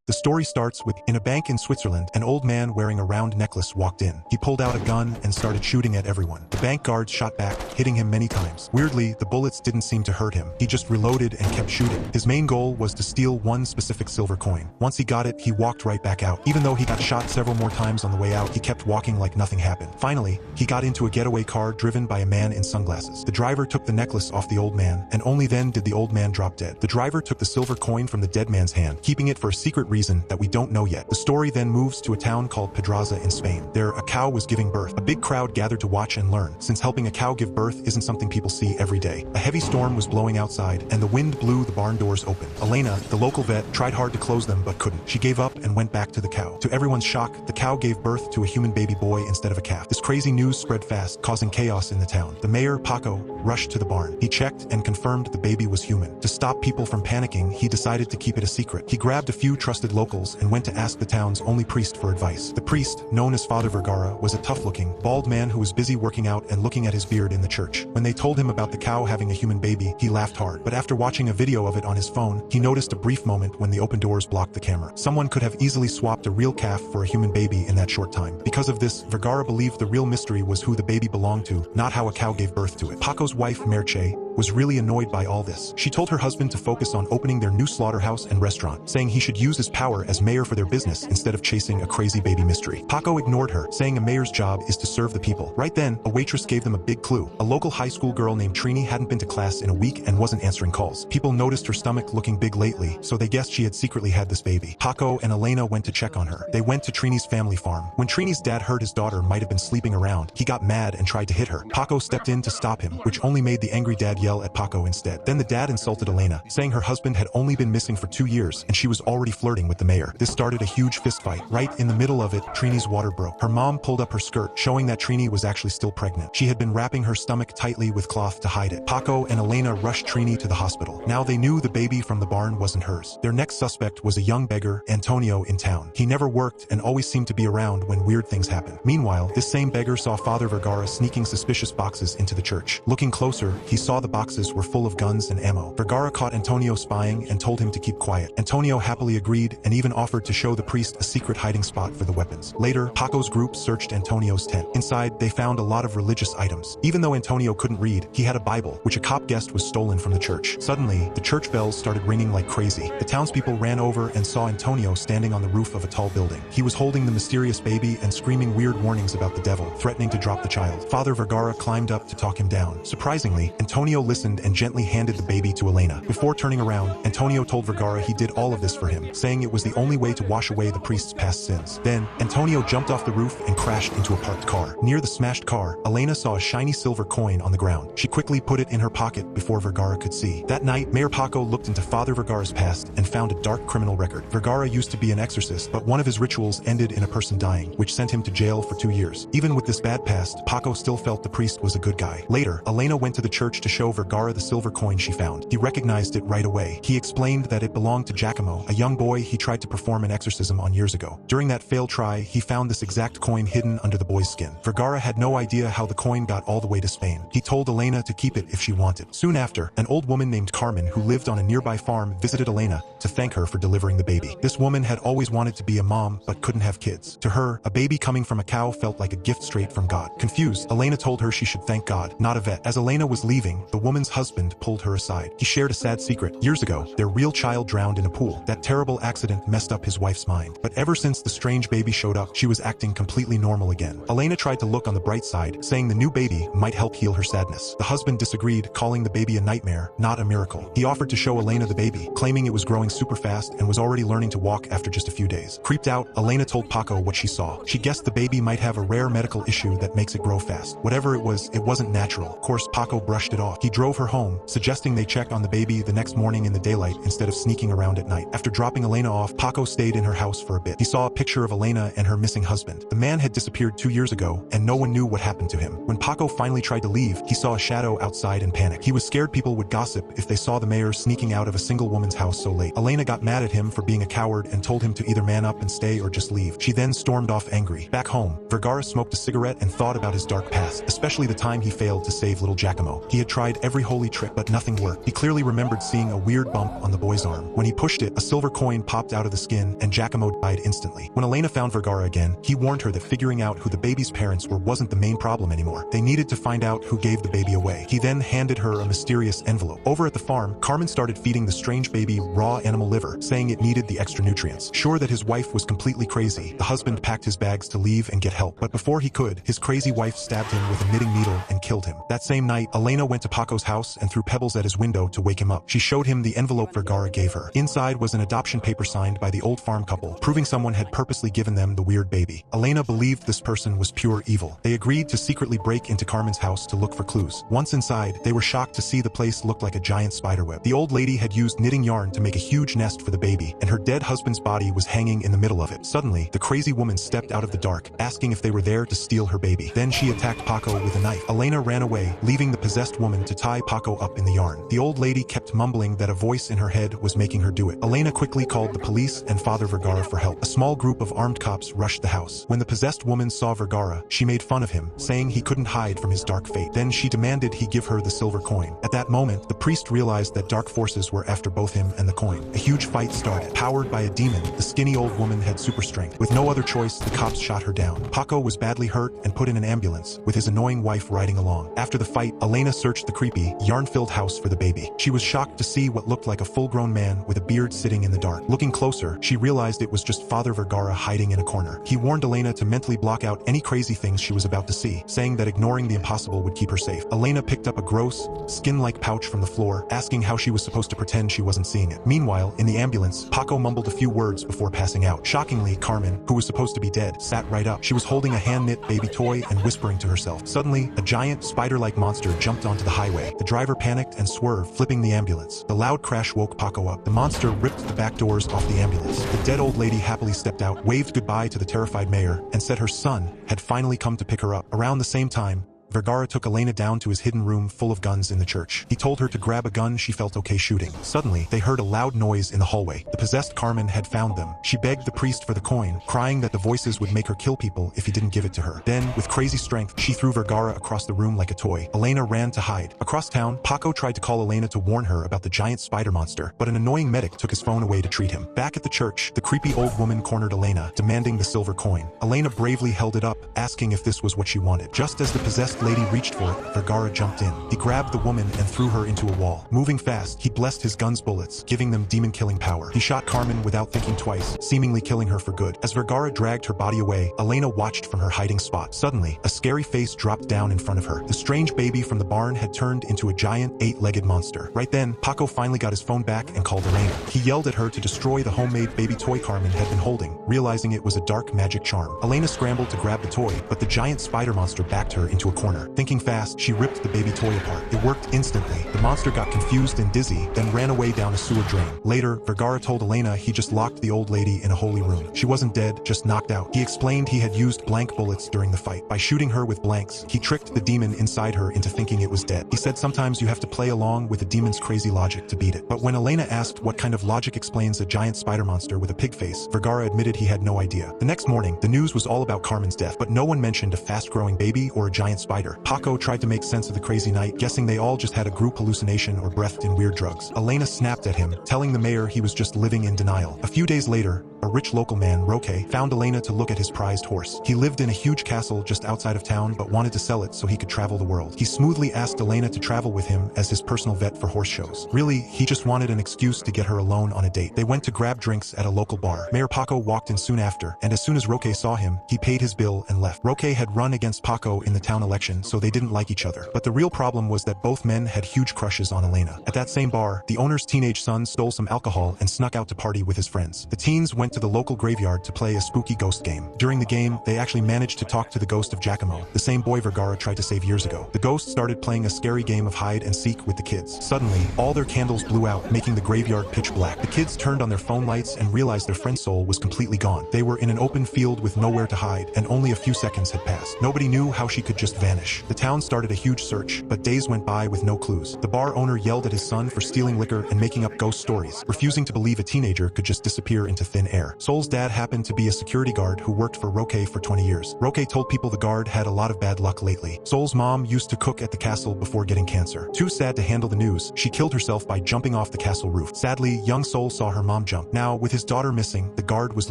The story starts with, in a bank in Switzerland, an old man wearing a round necklace walked in. He pulled out a gun and started shooting at everyone. The bank guards shot back, hitting him many times. Weirdly, the bullets didn't seem to hurt him. He just reloaded and kept shooting. His main goal was to steal one specific silver coin. Once he got it, he walked right back out. Even though he got shot several more times on the way out, he kept walking like nothing happened. Finally, he got into a getaway car driven by a man in sunglasses. The driver took the necklace off the old man, and only then did the old man drop dead. The driver took the silver coin from the dead man's hand, keeping it for a secret reason that we don't know yet. The story then moves to a town called Pedraza in Spain. There, a cow was giving birth. A big crowd gathered to watch and learn, since helping a cow give birth isn't something people see every day. A heavy storm was blowing outside, and the wind blew the barn doors open. Elena, the local vet, tried hard to close them but couldn't. She gave up and went back to the cow. To everyone's shock, the cow gave birth to a human baby boy instead of a calf. This crazy news spread fast, causing chaos in the town. The mayor, Paco, rushed to the barn. He checked and confirmed the baby was human. To stop people from panicking, he decided to keep it a secret. He grabbed a few trusted locals and went to ask the town's only priest for advice. The priest, known as Father Vergara, was a tough-looking, bald man who was busy working out and looking at his beard in the church. When they told him about the cow having a human baby, he laughed hard. But after watching a video of it on his phone, he noticed a brief moment when the open doors blocked the camera. Someone could have easily swapped a real calf for a human baby in that short time. Because of this, Vergara believed the real mystery was who the baby belonged to, not how a cow gave birth to it. Paco's wife, Merche, was really annoyed by all this. She told her husband to focus on opening their new slaughterhouse and restaurant, saying he should use his power as mayor for their business instead of chasing a crazy baby mystery. Paco ignored her, saying a mayor's job is to serve the people. Right then, a waitress gave them a big clue. A local high school girl named Trini hadn't been to class in a week and wasn't answering calls. People noticed her stomach looking big lately, so they guessed she had secretly had this baby. Paco and Elena went to check on her. They went to Trini's family farm. When Trini's dad heard his daughter might have been sleeping around, he got mad and tried to hit her. Paco stepped in to stop him, which only made the angry dad yell at Paco instead. Then the dad insulted Elena, saying her husband had only been missing for 2 years and she was already flirting with the mayor. This started a huge fistfight. Right in the middle of it, Trini's water broke. Her mom pulled up her skirt, showing that Trini was actually still pregnant. She had been wrapping her stomach tightly with cloth to hide it. Paco and Elena rushed Trini to the hospital. Now they knew the baby from the barn wasn't hers. Their next suspect was a young beggar, Antonio, in town. He never worked and always seemed to be around when weird things happened. Meanwhile, this same beggar saw Father Vergara sneaking suspicious boxes into the church. Looking closer, he saw the boxes were full of guns and ammo. Vergara caught Antonio spying and told him to keep quiet. Antonio happily agreed and even offered to show the priest a secret hiding spot for the weapons. Later, Paco's group searched Antonio's tent. Inside, they found a lot of religious items. Even though Antonio couldn't read, he had a Bible, which a cop guessed was stolen from the church. Suddenly, the church bells started ringing like crazy. The townspeople ran over and saw Antonio standing on the roof of a tall building. He was holding the mysterious baby and screaming weird warnings about the devil, threatening to drop the child. Father Vergara climbed up to talk him down. Surprisingly, Antonio listened and gently handed the baby to Elena. Before turning around, Antonio told Vergara he did all of this for him, saying it was the only way to wash away the priest's past sins. Then, Antonio jumped off the roof and crashed into a parked car. Near the smashed car, Elena saw a shiny silver coin on the ground. She quickly put it in her pocket before Vergara could see. That night, Mayor Paco looked into Father Vergara's past and found a dark criminal record. Vergara used to be an exorcist, but one of his rituals ended in a person dying, which sent him to jail for 2 years. Even with this bad past, Paco still felt the priest was a good guy. Later, Elena went to the church to show Vergara the silver coin she found. He recognized it right away. He explained that it belonged to Giacomo, a young boy he tried to perform an exorcism on years ago. During that failed try, he found this exact coin hidden under the boy's skin. Vergara had no idea how the coin got all the way to Spain. He told Elena to keep it if she wanted. Soon after, an old woman named Carmen, who lived on a nearby farm, visited Elena to thank her for delivering the baby. This woman had always wanted to be a mom but couldn't have kids. To her, a baby coming from a cow felt like a gift straight from God. Confused, Elena told her she should thank God, not a vet. As Elena was leaving, the woman's husband pulled her aside. He shared a sad secret. Years ago, their real child drowned in a pool. That terrible accident messed up his wife's mind. But ever since the strange baby showed up, she was acting completely normal again. Elena tried to look on the bright side, saying the new baby might help heal her sadness. The husband disagreed, calling the baby a nightmare, not a miracle. He offered to show Elena the baby, claiming it was growing super fast and was already learning to walk after just a few days. Creeped out, Elena told Paco what she saw. She guessed the baby might have a rare medical issue that makes it grow fast. Whatever it was, it wasn't natural. Of course, Paco brushed it off. He drove her home, suggesting they check on the baby the next morning in the daylight instead of sneaking around at night. After dropping Elena off, Paco stayed in her house for a bit. He saw a picture of Elena and her missing husband. The man had disappeared 2 years ago, and no one knew what happened to him. When Paco finally tried to leave, he saw a shadow outside and panicked. He was scared people would gossip if they saw the mayor sneaking out of a single woman's house so late. Elena got mad at him for being a coward and told him to either man up and stay or just leave. She then stormed off angry. Back home, Vergara smoked a cigarette and thought about his dark past, especially the time he failed to save little Giacomo. He had tried tried every holy trick, but nothing worked. He clearly remembered seeing a weird bump on the boy's arm. When he pushed it, a silver coin popped out of the skin, and Giacomo died instantly. When Elena found Vergara again, he warned her that figuring out who the baby's parents were wasn't the main problem anymore. They needed to find out who gave the baby away. He then handed her a mysterious envelope. Over at the farm, Carmen started feeding the strange baby raw animal liver, saying it needed the extra nutrients. Sure that his wife was completely crazy, the husband packed his bags to leave and get help. But before he could, his crazy wife stabbed him with a knitting needle and killed him. That same night, Elena went to Paco's house and threw pebbles at his window to wake him up. She showed him the envelope Vergara gave her. Inside was an adoption paper signed by the old farm couple, proving someone had purposely given them the weird baby. Elena believed this person was pure evil. They agreed to secretly break into Carmen's house to look for clues. Once inside, they were shocked to see the place looked like a giant spiderweb. The old lady had used knitting yarn to make a huge nest for the baby, and her dead husband's body was hanging in the middle of it. Suddenly, the crazy woman stepped out of the dark, asking if they were there to steal her baby. Then she attacked Paco with a knife. Elena ran away, leaving the possessed woman to tie Paco up in the yarn. The old lady kept mumbling that a voice in her head was making her do it. Elena quickly called the police and Father Vergara for help. A small group of armed cops rushed the house. When the possessed woman saw Vergara, she made fun of him, saying he couldn't hide from his dark fate. Then she demanded he give her the silver coin. At that moment, the priest realized that dark forces were after both him and the coin. A huge fight started. Powered by a demon, the skinny old woman had super strength. With no other choice, the cops shot her down. Paco was badly hurt and put in an ambulance, with his annoying wife riding along. After the fight, Elena searched the creepy, yarn-filled house for the baby. She was shocked to see what looked like a full-grown man with a beard sitting in the dark. Looking closer, she realized it was just Father Vergara hiding in a corner. He warned Elena to mentally block out any crazy things she was about to see, saying that ignoring the impossible would keep her safe. Elena picked up a gross, skin-like pouch from the floor, asking how she was supposed to pretend she wasn't seeing it. Meanwhile, in the ambulance, Paco mumbled a few words before passing out. Shockingly, Carmen, who was supposed to be dead, sat right up. She was holding a hand-knit baby toy and whispering to herself. Suddenly, a giant, spider-like monster jumped onto the highway. The driver panicked and swerved, flipping the ambulance. The loud crash woke Paco up. The monster ripped the back doors off the ambulance. The dead old lady happily stepped out, waved goodbye to the terrified mayor, and said her son had finally come to pick her up. Around the same time, Vergara took Elena down to his hidden room full of guns in the church. He told her to grab a gun she felt okay shooting. Suddenly, they heard a loud noise in the hallway. The possessed Carmen had found them. She begged the priest for the coin, crying that the voices would make her kill people if he didn't give it to her. Then, with crazy strength, she threw Vergara across the room like a toy. Elena ran to hide. Across town, Paco tried to call Elena to warn her about the giant spider monster, but an annoying medic took his phone away to treat him. Back at the church, the creepy old woman cornered Elena, demanding the silver coin. Elena bravely held it up, asking if this was what she wanted. Just as the possessed lady reached for it, Vergara jumped in. He grabbed the woman and threw her into a wall. Moving fast, he blessed his gun's bullets, giving them demon-killing power. He shot Carmen without thinking twice, seemingly killing her for good. As Vergara dragged her body away, Elena watched from her hiding spot. Suddenly, a scary face dropped down in front of her. The strange baby from the barn had turned into a giant, eight-legged monster. Right then, Paco finally got his phone back and called Elena. He yelled at her to destroy the homemade baby toy Carmen had been holding, realizing it was a dark magic charm. Elena scrambled to grab the toy, but the giant spider monster backed her into a corner. Thinking fast, she ripped the baby toy apart. It worked instantly. The monster got confused and dizzy, then ran away down a sewer drain. Later, Vergara told Elena he just locked the old lady in a holy room. She wasn't dead, just knocked out. He explained he had used blank bullets during the fight. By shooting her with blanks, he tricked the demon inside her into thinking it was dead. He said sometimes you have to play along with the demon's crazy logic to beat it. But when Elena asked what kind of logic explains a giant spider monster with a pig face, Vergara admitted he had no idea. The next morning, the news was all about Carmen's death, but no one mentioned a fast-growing baby or a giant spider. Paco tried to make sense of the crazy night, guessing they all just had a group hallucination or breathed in weird drugs. Elena snapped at him, telling the mayor he was just living in denial. A few days later, a rich local man, Roque, found Elena to look at his prized horse. He lived in a huge castle just outside of town but wanted to sell it so he could travel the world. He smoothly asked Elena to travel with him as his personal vet for horse shows. Really, he just wanted an excuse to get her alone on a date. They went to grab drinks at a local bar. Mayor Paco walked in soon after, and as soon as Roque saw him, he paid his bill and left. Roque had run against Paco in the town election, so they didn't like each other. But the real problem was that both men had huge crushes on Elena. At that same bar, the owner's teenage son stole some alcohol and snuck out to party with his friends. The teens went to the local graveyard to play a spooky ghost game. During the game, they actually managed to talk to the ghost of Giacomo, the same boy Vergara tried to save years ago. The ghost started playing a scary game of hide and seek with the kids. Suddenly, all their candles blew out, making the graveyard pitch black. The kids turned on their phone lights and realized their friend's soul was completely gone. They were in an open field with nowhere to hide, and only a few seconds had passed. Nobody knew how she could just vanish. The town started a huge search, but days went by with no clues. The bar owner yelled at his son for stealing liquor and making up ghost stories, refusing to believe a teenager could just disappear into thin air. Sol's dad happened to be a security guard who worked for Roque for 20 years. Roque told people the guard had a lot of bad luck lately. Sol's mom used to cook at the castle before getting cancer. Too sad to handle the news, she killed herself by jumping off the castle roof. Sadly, young Sol saw her mom jump. Now, with his daughter missing, the guard was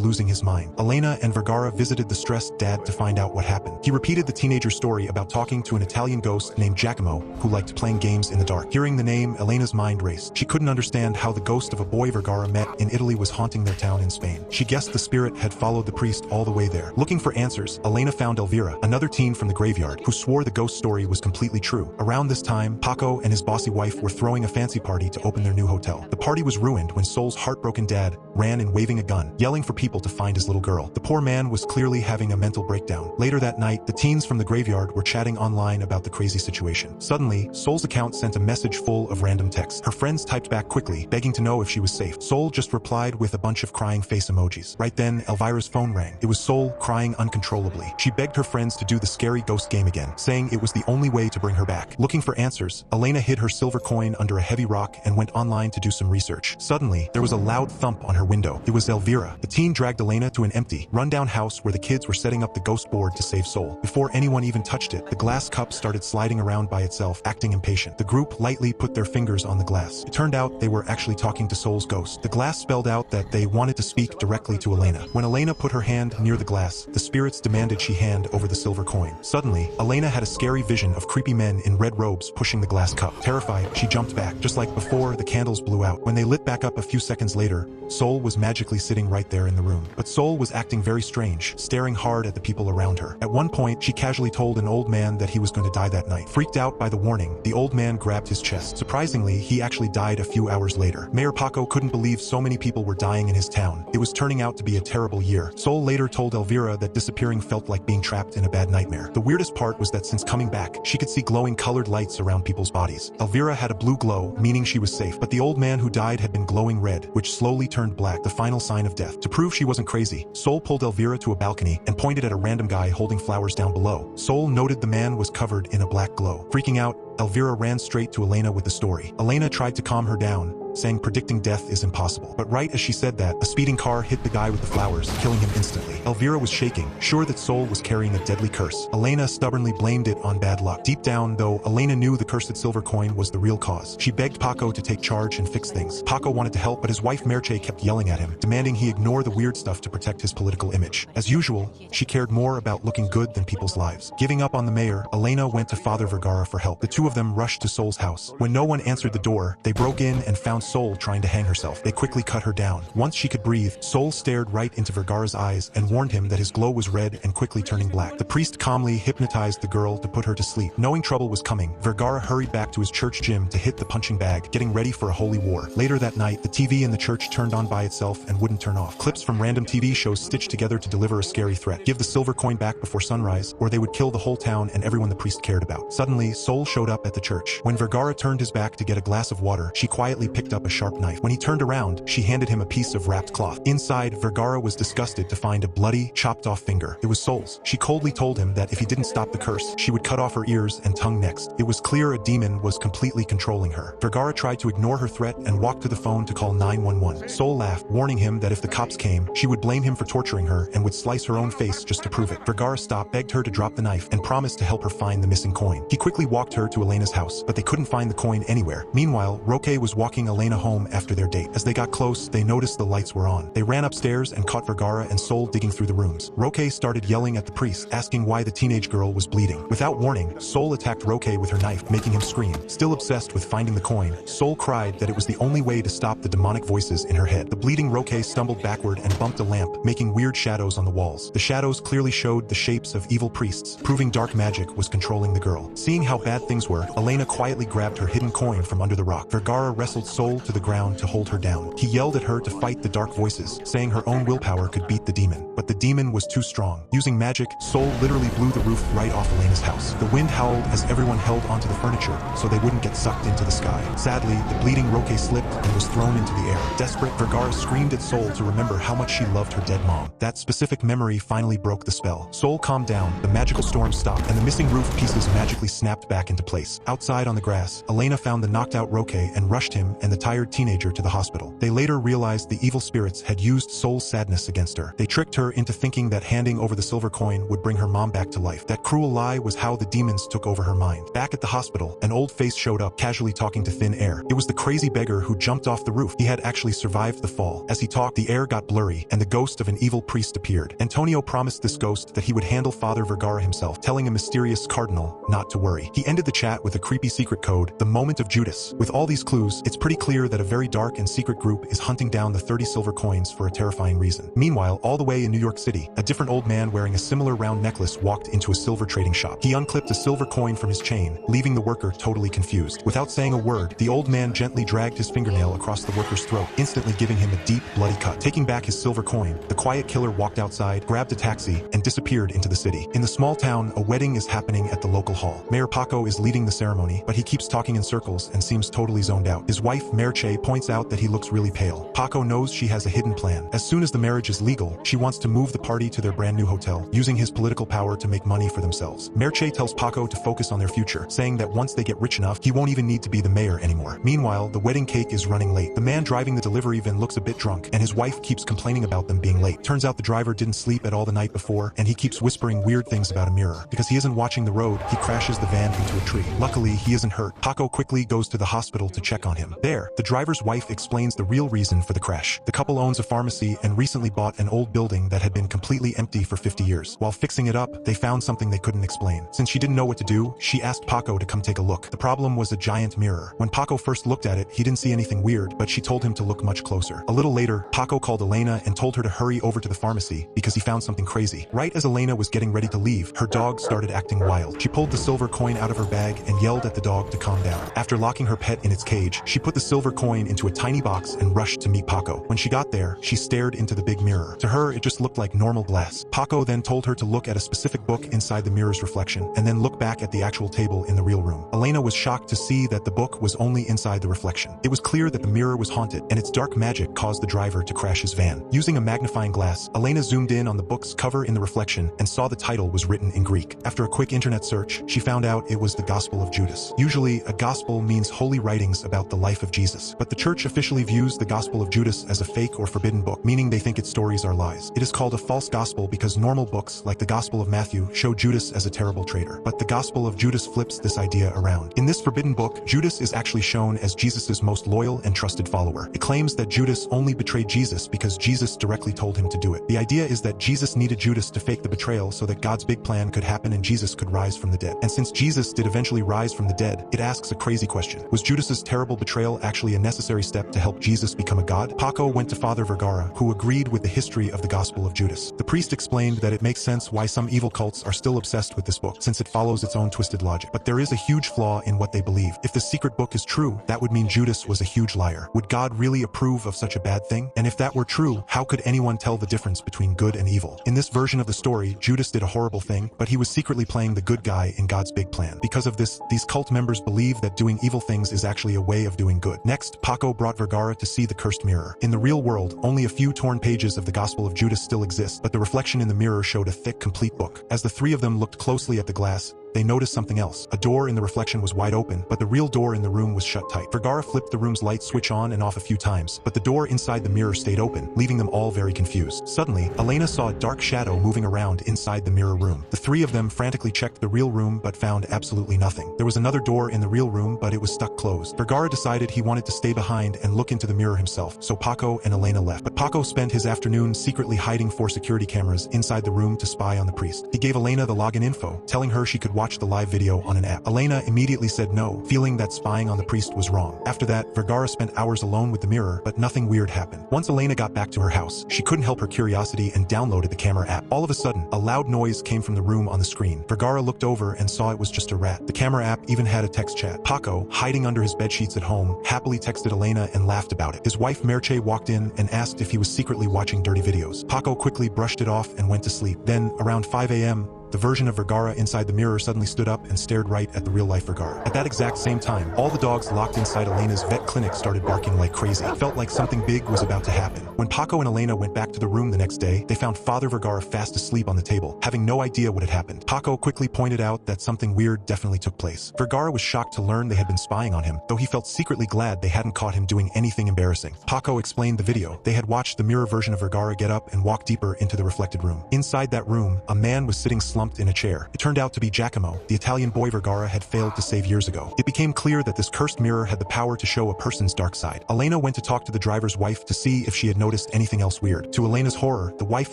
losing his mind. Elena and Vergara visited the stressed dad to find out what happened. He repeated the teenager's story about talking to an Italian ghost named Giacomo, who liked playing games in the dark. Hearing the name, Elena's mind raced. She couldn't understand how the ghost of a boy Vergara met in Italy was haunting their town in Spain. She guessed the spirit had followed the priest all the way there. Looking for answers, Elena found Elvira, another teen from the graveyard, who swore the ghost story was completely true. Around this time, Paco and his bossy wife were throwing a fancy party to open their new hotel. The party was ruined when Sol's heartbroken dad ran in waving a gun, yelling for people to find his little girl. The poor man was clearly having a mental breakdown. Later that night, the teens from the graveyard were chatting online about the crazy situation. Suddenly, Sol's account sent a message full of random texts. Her friends typed back quickly, begging to know if she was safe. Sol just replied with a bunch of crying face emojis. Right then, Elvira's phone rang. It was Sol, crying uncontrollably. She begged her friends to do the scary ghost game again, saying it was the only way to bring her back. Looking for answers, Elena hid her silver coin under a heavy rock and went online to do some research. Suddenly, there was a loud thump on her window. It was Elvira. The teen dragged Elena to an empty, rundown house where the kids were setting up the ghost board to save Sol. Before anyone even touched it, the glass cup started sliding around by itself, acting impatient. The group lightly put their fingers on the glass. It turned out they were actually talking to Sol's ghost. The glass spelled out that they wanted to speak directly to Elena. When Elena put her hand near the glass, the spirits demanded she hand over the silver coin. Suddenly, Elena had a scary vision of creepy men in red robes pushing the glass cup. Terrified, she jumped back. Just like before, the candles blew out. When they lit back up a few seconds later, Sol was magically sitting right there in the room. But Sol was acting very strange, staring hard at the people around her. At one point, she casually told an old man that he was going to die that night. Freaked out by the warning, the old man grabbed his chest. Surprisingly, he actually died a few hours later. Mayor Paco couldn't believe so many people were dying in his town. It was turning out to be a terrible year. Sol later told Elvira that disappearing felt like being trapped in a bad nightmare. The weirdest part was that since coming back, she could see glowing colored lights around people's bodies. Elvira had a blue glow, meaning she was safe, but the old man who died had been glowing red, which slowly turned black, the final sign of death. To prove she wasn't crazy, Sol pulled Elvira to a balcony and pointed at a random guy holding flowers down below. Sol noted the man was covered in a black glow. Freaking out, Elvira ran straight to Elena with the story. Elena tried to calm her down, saying predicting death is impossible. But right as she said that, a speeding car hit the guy with the flowers, killing him instantly. Elvira was shaking, sure that Sol was carrying a deadly curse. Elena stubbornly blamed it on bad luck. Deep down, though, Elena knew the cursed silver coin was the real cause. She begged Paco to take charge and fix things. Paco wanted to help, but his wife Merche kept yelling at him, demanding he ignore the weird stuff to protect his political image. As usual, she cared more about looking good than people's lives. Giving up on the mayor, Elena went to Father Vergara for help. The two of them rushed to Sol's house. When no one answered the door, they broke in and found Sol trying to hang herself. They quickly cut her down. Once she could breathe, Sol stared right into Vergara's eyes and warned him that his glow was red and quickly turning black. The priest calmly hypnotized the girl to put her to sleep. Knowing trouble was coming, Vergara hurried back to his church gym to hit the punching bag, getting ready for a holy war. Later that night, the TV in the church turned on by itself and wouldn't turn off. Clips from random TV shows stitched together to deliver a scary threat. Give the silver coin back before sunrise, or they would kill the whole town and everyone the priest cared about. Suddenly, Sol showed up at the church. When Vergara turned his back to get a glass of water, she quietly picked up a sharp knife. When he turned around, she handed him a piece of wrapped cloth. Inside, Vergara was disgusted to find a bloody, chopped-off finger. It was Sol's. She coldly told him that if he didn't stop the curse, she would cut off her ears and tongue next. It was clear a demon was completely controlling her. Vergara tried to ignore her threat and walked to the phone to call 911. Sol laughed, warning him that if the cops came, she would blame him for torturing her and would slice her own face just to prove it. Vergara stopped, begged her to drop the knife, and promised to help her find the missing coin. He quickly walked her to Elena's house, but they couldn't find the coin anywhere. Meanwhile, Roque was walking Elena home after their date. As they got close, they noticed the lights were on. They ran upstairs and caught Vergara and Sol digging through the rooms. Roque started yelling at the priest, asking why the teenage girl was bleeding. Without warning, Sol attacked Roque with her knife, making him scream. Still obsessed with finding the coin, Sol cried that it was the only way to stop the demonic voices in her head. The bleeding Roque stumbled backward and bumped a lamp, making weird shadows on the walls. The shadows clearly showed the shapes of evil priests, proving dark magic was controlling the girl. Seeing how bad things were, Elena quietly grabbed her hidden coin from under the rock. Vergara wrestled Sol to the ground to hold her down. He yelled at her to fight the dark voices, saying her own willpower could beat the demon. But the demon was too strong. Using magic, Sol literally blew the roof right off Elena's house. The wind howled as everyone held onto the furniture so they wouldn't get sucked into the sky. Sadly, the bleeding Roque slipped and was thrown into the air. Desperate, Vergara screamed at Sol to remember how much she loved her dead mom. That specific memory finally broke the spell. Sol calmed down, the magical storm stopped, and the missing roof pieces magically snapped back into place. Outside on the grass, Elena found the knocked out Roque and rushed him, and the the tired teenager to the hospital. They later realized the evil spirits had used soul sadness against her. They tricked her into thinking that handing over the silver coin would bring her mom back to life. That cruel lie was how the demons took over her mind. Back at the hospital, an old face showed up, casually talking to thin air. It was the crazy beggar who jumped off the roof. He had actually survived the fall. As he talked, the air got blurry, and the ghost of an evil priest appeared. Antonio promised this ghost that he would handle Father Vergara himself, telling a mysterious cardinal not to worry. He ended the chat with a creepy secret code, the moment of Judas. With all these clues, it's pretty clear that a very dark and secret group is hunting down the 30 silver coins for a terrifying reason. Meanwhile, all the way in New York City, a different old man wearing a similar round necklace walked into a silver trading shop. He unclipped a silver coin from his chain, leaving the worker totally confused. Without saying a word, the old man gently dragged his fingernail across the worker's throat, instantly giving him a deep, bloody cut. Taking back his silver coin, the quiet killer walked outside, grabbed a taxi, and disappeared into the city. In the small town, a wedding is happening at the local hall. Mayor Paco is leading the ceremony, but he keeps talking in circles and seems totally zoned out. His wife, Mayor Che, points out that he looks really pale. Paco knows she has a hidden plan. As soon as the marriage is legal, she wants to move the party to their brand new hotel, using his political power to make money for themselves. Mayor Che tells Paco to focus on their future, saying that once they get rich enough, he won't even need to be the mayor anymore. Meanwhile, the wedding cake is running late. The man driving the delivery van looks a bit drunk, and his wife keeps complaining about them being late. Turns out the driver didn't sleep at all the night before, and he keeps whispering weird things about a mirror. Because he isn't watching the road, he crashes the van into a tree. Luckily, he isn't hurt. Paco quickly goes to the hospital to check on him. There, the driver's wife explains the real reason for the crash. The couple owns a pharmacy and recently bought an old building that had been completely empty for 50 years. While fixing it up, they found something they couldn't explain. Since she didn't know what to do, she asked Paco to come take a look. The problem was a giant mirror. When Paco first looked at it, he didn't see anything weird, but she told him to look much closer. A little later, Paco called Elena and told her to hurry over to the pharmacy because he found something crazy. Right as Elena was getting ready to leave, her dog started acting wild. She pulled the silver coin out of her bag and yelled at the dog to calm down. After locking her pet in its cage, she put the silver coin into a tiny box and rushed to meet Paco. When she got there, she stared into the big mirror. To her, it just looked like normal glass. Paco then told her to look at a specific book inside the mirror's reflection, and then look back at the actual table in the real room. Elena was shocked to see that the book was only inside the reflection. It was clear that the mirror was haunted, and its dark magic caused the driver to crash his van. Using a magnifying glass, Elena zoomed in on the book's cover in the reflection and saw the title was written in Greek. After a quick internet search, she found out it was the Gospel of Judas. Usually, a gospel means holy writings about the life of Jesus, but the church officially views the Gospel of Judas as a fake or forbidden book, meaning they think its stories are lies. It is called a false gospel because normal books, like the Gospel of Matthew, show Judas as a terrible traitor. But the Gospel of Judas flips this idea around. In this forbidden book, Judas is actually shown as Jesus' most loyal and trusted follower. It claims that Judas only betrayed Jesus because Jesus directly told him to do it. The idea is that Jesus needed Judas to fake the betrayal so that God's big plan could happen and Jesus could rise from the dead. And since Jesus did eventually rise from the dead, it asks a crazy question. Was Judas's terrible betrayal actually a necessary step to help Jesus become a god? Paco went to Father Vergara, who agreed with the history of the Gospel of Judas. The priest explained that it makes sense why some evil cults are still obsessed with this book, since it follows its own twisted logic. But there is a huge flaw in what they believe. If the secret book is true, that would mean Judas was a huge liar. Would God really approve of such a bad thing? And if that were true, how could anyone tell the difference between good and evil? In this version of the story, Judas did a horrible thing, but he was secretly playing the good guy in God's big plan. Because of this, these cult members believe that doing evil things is actually a way of doing good. Next, Paco brought Vergara to see the cursed mirror. In the real world, only a few torn pages of the Gospel of Judas still exist, but the reflection in the mirror showed a thick, complete book. As the three of them looked closely at the glass, they noticed something else. A door in the reflection was wide open, but the real door in the room was shut tight. Vergara flipped the room's light switch on and off a few times, but the door inside the mirror stayed open, leaving them all very confused. Suddenly, Elena saw a dark shadow moving around inside the mirror room. The three of them frantically checked the real room but found absolutely nothing. There was another door in the real room, but it was stuck closed. Vergara decided he wanted to stay behind and look into the mirror himself, so Paco and Elena left. But Paco spent his afternoon secretly hiding 4 security cameras inside the room to spy on the priest. He gave Elena the login info, telling her she could watch the live video on an app. Elena immediately said no, feeling that spying on the priest was wrong. After that, Vergara spent hours alone with the mirror, but nothing weird happened. Once Elena got back to her house, she couldn't help her curiosity and downloaded the camera app. All of a sudden, a loud noise came from the room on the screen. Vergara looked over and saw it was just a rat. The camera app even had a text chat. Paco, hiding under his bedsheets at home, happily texted Elena and laughed about it. His wife Merche walked in and asked if he was secretly watching dirty videos. Paco quickly brushed it off and went to sleep. Then, around 5 a.m., the version of Vergara inside the mirror suddenly stood up and stared right at the real-life Vergara. At that exact same time, all the dogs locked inside Elena's vet clinic started barking like crazy. It felt like something big was about to happen. When Paco and Elena went back to the room the next day, they found Father Vergara fast asleep on the table, having no idea what had happened. Paco quickly pointed out that something weird definitely took place. Vergara was shocked to learn they had been spying on him, though he felt secretly glad they hadn't caught him doing anything embarrassing. Paco explained the video. They had watched the mirror version of Vergara get up and walk deeper into the reflected room. Inside that room, a man was sitting slumped in a chair. It turned out to be Giacomo, the Italian boy Vergara had failed to save years ago. It became clear that this cursed mirror had the power to show a person's dark side. Elena went to talk to the driver's wife to see if she had noticed anything else weird. To Elena's horror, the wife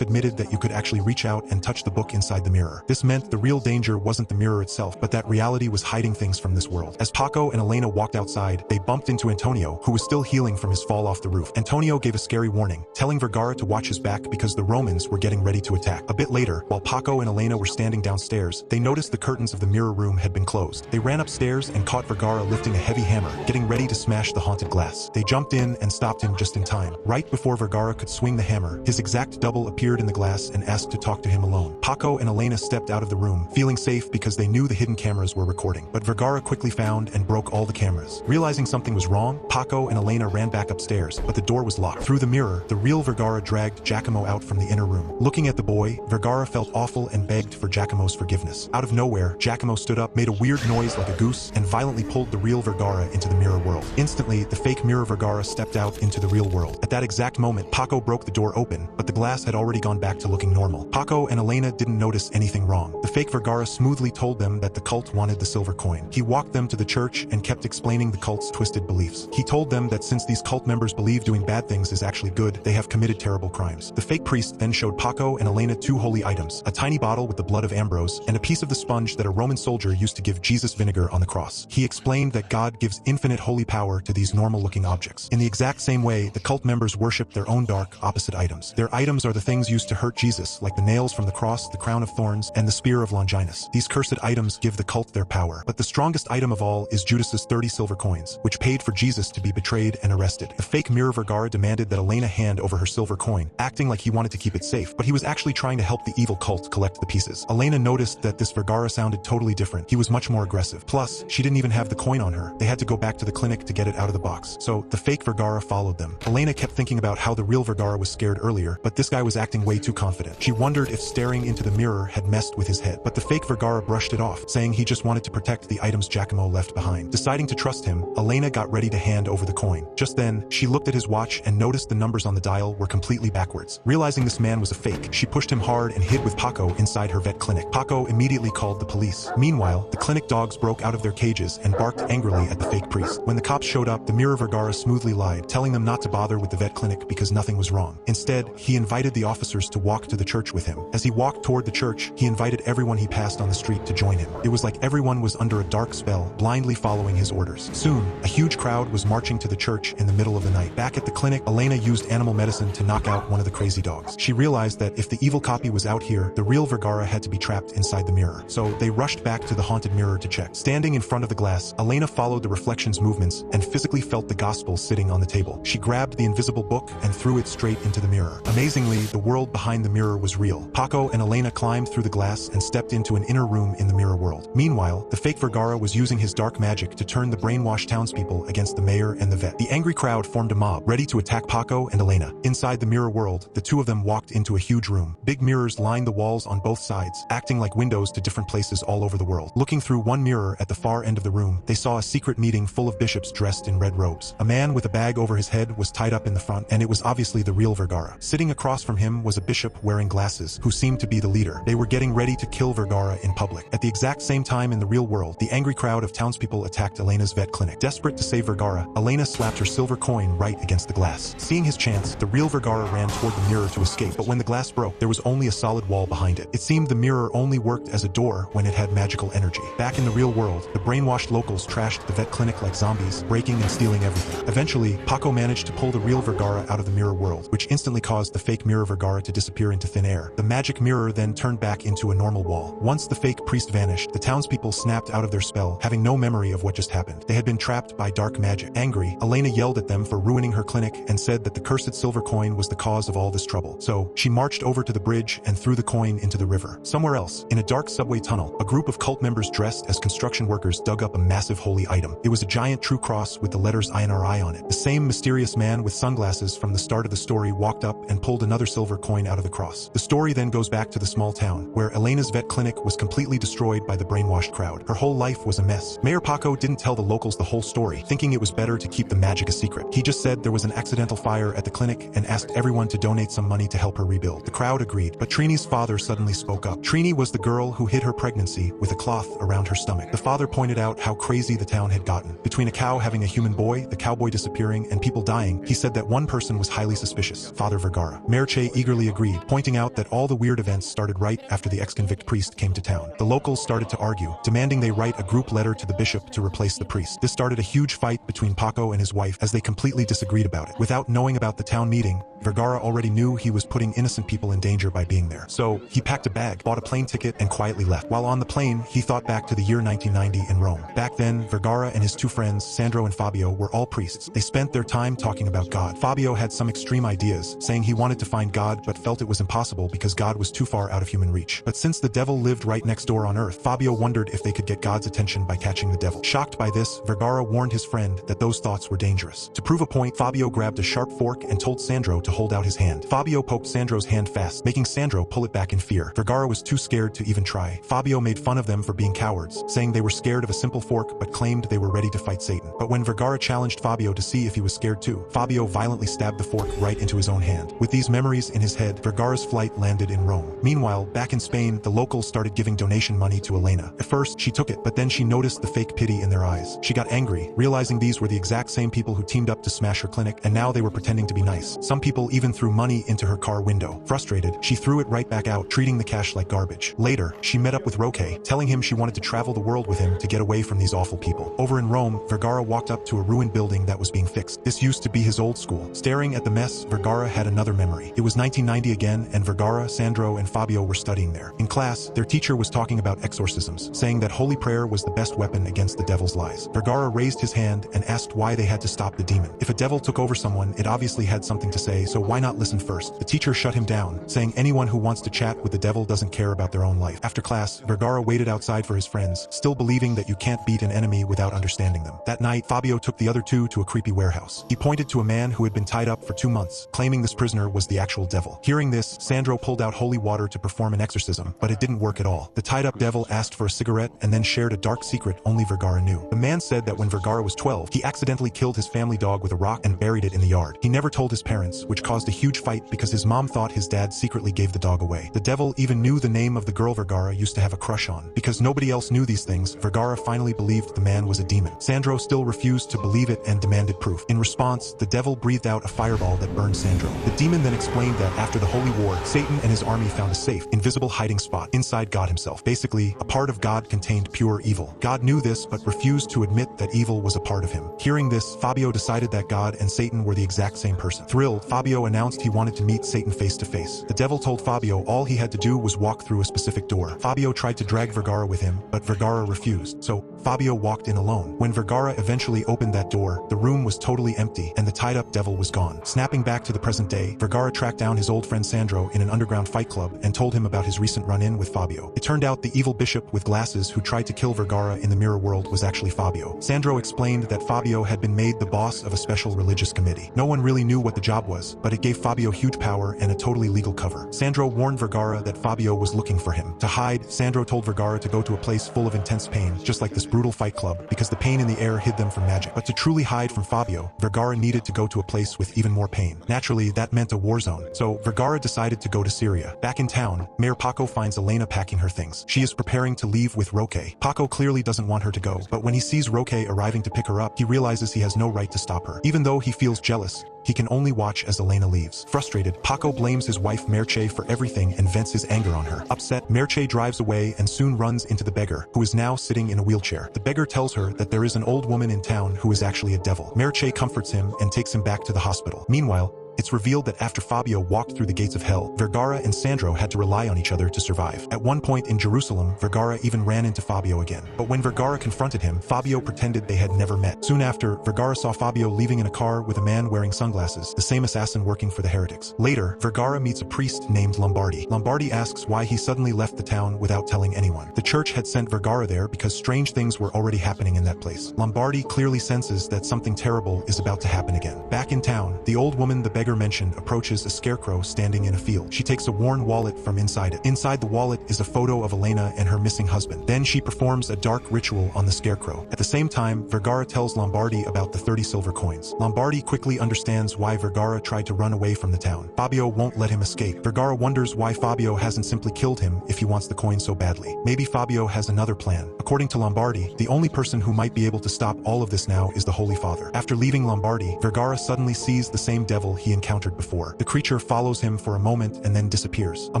admitted that you could actually reach out and touch the book inside the mirror. This meant the real danger wasn't the mirror itself, but that reality was hiding things from this world. As Paco and Elena walked outside, they bumped into Antonio, who was still healing from his fall off the roof. Antonio gave a scary warning, telling Vergara to watch his back because the Romans were getting ready to attack. A bit later, while Paco and Elena were standing downstairs, they noticed the curtains of the mirror room had been closed. They ran upstairs and caught Vergara lifting a heavy hammer, getting ready to smash the haunted glass. They jumped in and stopped him just in time. Right before Vergara could swing the hammer, his exact double appeared in the glass and asked to talk to him alone. Paco and Elena stepped out of the room, feeling safe because they knew the hidden cameras were recording. But Vergara quickly found and broke all the cameras. Realizing something was wrong, Paco and Elena ran back upstairs, but the door was locked. Through the mirror, the real Vergara dragged Giacomo out from the inner room. Looking at the boy, Vergara felt awful and begged for Giacomo's forgiveness. Out of nowhere, Giacomo stood up, made a weird noise like a goose, and violently pulled the real Vergara into the mirror world. Instantly, the fake mirror Vergara stepped out into the real world. At that exact moment, Paco broke the door open, but the glass had already gone back to looking normal. Paco and Elena didn't notice anything wrong. The fake Vergara smoothly told them that the cult wanted the silver coin. He walked them to the church and kept explaining the cult's twisted beliefs. He told them that since these cult members believe doing bad things is actually good, they have committed terrible crimes. The fake priest then showed Paco and Elena two holy items, a tiny bottle with the blood of Ambrose, and a piece of the sponge that a Roman soldier used to give Jesus vinegar on the cross. He explained that God gives infinite holy power to these normal-looking objects. In the exact same way, the cult members worship their own dark, opposite items. Their items are the things used to hurt Jesus, like the nails from the cross, the crown of thorns, and the spear of Longinus. These cursed items give the cult their power. But the strongest item of all is Judas's 30 silver coins, which paid for Jesus to be betrayed and arrested. The fake mirror Vergara demanded that Elena hand over her silver coin, acting like he wanted to keep it safe, but he was actually trying to help the evil cult collect the pieces. Elena noticed that this Vergara sounded totally different. He was much more aggressive. Plus, she didn't even have the coin on her. They had to go back to the clinic to get it out of the box. So, the fake Vergara followed them. Elena kept thinking about how the real Vergara was scared earlier, but this guy was acting way too confident. She wondered if staring into the mirror had messed with his head, but the fake Vergara brushed it off, saying he just wanted to protect the items Giacomo left behind. Deciding to trust him, Elena got ready to hand over the coin. Just then, she looked at his watch and noticed the numbers on the dial were completely backwards. Realizing this man was a fake, she pushed him hard and hid with Paco inside her vet clinic. Paco immediately called the police. Meanwhile, the clinic dogs broke out of their cages and barked angrily at the fake priest. When the cops showed up, the mirror Vergara smoothly lied, telling them not to bother with the vet clinic because nothing was wrong. Instead, he invited the officers to walk to the church with him. As he walked toward the church, he invited everyone he passed on the street to join him. It was like everyone was under a dark spell, blindly following his orders. Soon, a huge crowd was marching to the church in the middle of the night. Back at the clinic, Elena used animal medicine to knock out one of the crazy dogs. She realized that if the evil copy was out here, the real Vergara had to be trapped inside the mirror. So they rushed back to the haunted mirror to check. Standing in front of the glass, Elena followed the reflection's movements and physically felt the gospel sitting on the table. She grabbed the invisible book and threw it straight into the mirror. Amazingly, the world behind the mirror was real. Paco and Elena climbed through the glass and stepped into an inner room in the mirror world. Meanwhile, the fake Vergara was using his dark magic to turn the brainwashed townspeople against the mayor and the vet. The angry crowd formed a mob, ready to attack Paco and Elena. Inside the mirror world, the two of them walked into a huge room. Big mirrors lined the walls on both sides, acting like windows to different places all over the world. Looking through one mirror at the far end of the room, they saw a secret meeting full of bishops dressed in red robes. A man with a bag over his head was tied up in the front, and it was obviously the real Vergara. Sitting across from him was a bishop wearing glasses, who seemed to be the leader. They were getting ready to kill Vergara in public. At the exact same time in the real world, the angry crowd of townspeople attacked Elena's vet clinic. Desperate to save Vergara, Elena slapped her silver coin right against the glass. Seeing his chance, the real Vergara ran toward the mirror to escape, but when the glass broke, there was only a solid wall behind it. It seemed the mirror only worked as a door when it had magical energy. Back in the real world, the brainwashed locals trashed the vet clinic like zombies, breaking and stealing everything. Eventually, Paco managed to pull the real Vergara out of the mirror world, which instantly caused the fake mirror Vergara to disappear into thin air. The magic mirror then turned back into a normal wall. Once the fake priest vanished, the townspeople snapped out of their spell, having no memory of what just happened. They had been trapped by dark magic. Angry, Elena yelled at them for ruining her clinic and said that the cursed silver coin was the cause of all this trouble. So, she marched over to the bridge and threw the coin into the river. Somewhere else, in a dark subway tunnel, a group of cult members dressed as construction workers dug up a massive holy item. It was a giant true cross with the letters INRI on it. The same mysterious man with sunglasses from the start of the story walked up and pulled another silver coin out of the cross. The story then goes back to the small town, where Elena's vet clinic was completely destroyed by the brainwashed crowd. Her whole life was a mess. Mayor Paco didn't tell the locals the whole story, thinking it was better to keep the magic a secret. He just said there was an accidental fire at the clinic and asked everyone to donate some money to help her rebuild. The crowd agreed, but Trini's father suddenly spoke up. Trini was the girl who hid her pregnancy with a cloth around her stomach. The father pointed out how crazy the town had gotten. Between a cow having a human boy, the cowboy disappearing, and people dying, he said that one person was highly suspicious, Father Vergara. Mayor Che eagerly agreed, pointing out that all the weird events started right after the ex-convict priest came to town. The locals started to argue, demanding they write a group letter to the bishop to replace the priest. This started a huge fight between Paco and his wife as they completely disagreed about it. Without knowing about the town meeting, Vergara already knew he was putting innocent people in danger by being there. So, he packed a bag, bought a plane ticket, and quietly left. While on the plane, he thought back to the year 1990 in Rome. Back then, Vergara and his two friends, Sandro and Fabio, were all priests. They spent their time talking about God. Fabio had some extreme ideas, saying he wanted to find God but felt it was impossible because God was too far out of human reach. But since the devil lived right next door on Earth, Fabio wondered if they could get God's attention by catching the devil. Shocked by this, Vergara warned his friend that those thoughts were dangerous. To prove a point, Fabio grabbed a sharp fork and told Sandro to hold out his hand. Fabio poked Sandro's hand fast, making Sandro pull it back in fear. Vergara was too scared to even try. Fabio made fun of them for being cowards, saying they were scared of a simple fork but claimed they were ready to fight Satan. But when Vergara challenged Fabio to see if he was scared too, Fabio violently stabbed the fork right into his own hand. With these memories in his head, Vergara's flight landed in Rome. Meanwhile, back in Spain, the locals started giving donation money to Elena. At first, she took it, but then she noticed the fake pity in their eyes. She got angry, realizing these were the exact same people who teamed up to smash her clinic, and now they were pretending to be nice. Some people even threw money into her car window. Frustrated, she threw it right back out, treating the cash like garbage. Later, she met up with Roque, telling him she wanted to travel the world with him to get away from these awful people. Over in Rome, Vergara walked up to a ruined building that was being fixed. This used to be his old school. Staring at the mess, Vergara had another memory. It was 1990 again, and Vergara, Sandro, and Fabio were studying there. In class, their teacher was talking about exorcisms, saying that holy prayer was the best weapon against the devil's lies. Vergara raised his hand and asked why they had to stop the demon. If a devil took over someone, it obviously had something to say, so why not listen first? The teacher shut him down, saying anyone who wants to chat with the devil doesn't care about their own life. After class, Vergara waited outside for his friends, still believing that you can't beat an enemy without understanding them. That night, Fabio took the other two to a creepy warehouse. He pointed to a man who had been tied up for 2 months, claiming this prisoner was the actual devil. Hearing this, Sandro pulled out holy water to perform an exorcism, but it didn't work at all. The tied-up devil asked for a cigarette and then shared a dark secret only Vergara knew. The man said that when Vergara was 12, he accidentally killed his family dog with a rock and buried it in the yard. He never told his parents, which caused a huge fight because his mom thought his dad secretly gave the dog away. The devil even knew the name of the girl Vergara used to have a crush on. Because nobody else knew these things, Vergara finally believed the man was a demon. Sandro still refused to believe it and demanded proof. In response, the devil breathed out a fireball that burned Sandro. The demon then explained that after the Holy War, Satan and his army found a safe, invisible hiding spot inside God himself. Basically, a part of God contained pure evil. God knew this but refused to admit that evil was a part of him. Hearing this, Fabio decided that God and Satan were the exact same person. Thrilled, Fabio announced he wanted to meet Satan face to face. The devil told Fabio all he had to do was walk through a specific door. Fabio tried to drag Vergara with him, but Vergara refused, so Fabio walked in alone. When Vergara eventually opened that door, the room was totally empty and the tied-up devil was gone. Snapping back to the present day, Vergara tracked down his old friend Sandro in an underground fight club and told him about his recent run-in with Fabio. It turned out the evil bishop with glasses who tried to kill Vergara in the mirror world was actually Fabio. Sandro explained that Fabio had been made the boss of a special religious committee. No one really knew what the job was, but it gave Fabio huge power and a totally legal cover. Sandro warned Vergara that Fabio was looking for him. To hide, Sandro told Vergara to go to a place full of intense pain, just like this brutal fight club, because the pain in the air hid them from magic. But to truly hide from Fabio, Vergara needed to go to a place with even more pain. Naturally, that meant a war zone, so Vergara decided to go to Syria. Back in town, Mayor Paco finds Elena packing her things. She is preparing to leave with Roque. Paco clearly doesn't want her to go, but when he sees Roque arriving to pick her up, he realizes he has no right to stop her. Even though he feels jealous, he can only watch as Elena leaves. Frustrated, Paco blames his wife Merche for everything and vents his anger on her. Upset, Merche drives away and soon runs into the beggar, who is now sitting in a wheelchair. The beggar tells her that there is an old woman in town who is actually a devil. Merche comforts him and takes him back to the hospital. Meanwhile, It's revealed that after Fabio walked through the gates of hell, Vergara and Sandro had to rely on each other to survive. At one point in Jerusalem, Vergara even ran into Fabio again. But when Vergara confronted him, Fabio pretended they had never met. Soon after, Vergara saw Fabio leaving in a car with a man wearing sunglasses, the same assassin working for the heretics. Later, Vergara meets a priest named Lombardi. Lombardi asks why he suddenly left the town without telling anyone. The church had sent Vergara there because strange things were already happening in that place. Lombardi clearly senses that something terrible is about to happen again. Back in town, the old woman the beggar mentioned approaches a scarecrow standing in a field. She takes a worn wallet from inside it. Inside the wallet is a photo of Elena and her missing husband. Then she performs a dark ritual on the scarecrow. At the same time, Vergara tells Lombardi about the 30 silver coins. Lombardi quickly understands why Vergara tried to run away from the town. Fabio won't let him escape. Vergara wonders why Fabio hasn't simply killed him if he wants the coin so badly. Maybe Fabio has another plan. According to Lombardi, the only person who might be able to stop all of this now is the Holy Father. After leaving Lombardi, Vergara suddenly sees the same devil he encountered before. The creature follows him for a moment and then disappears. A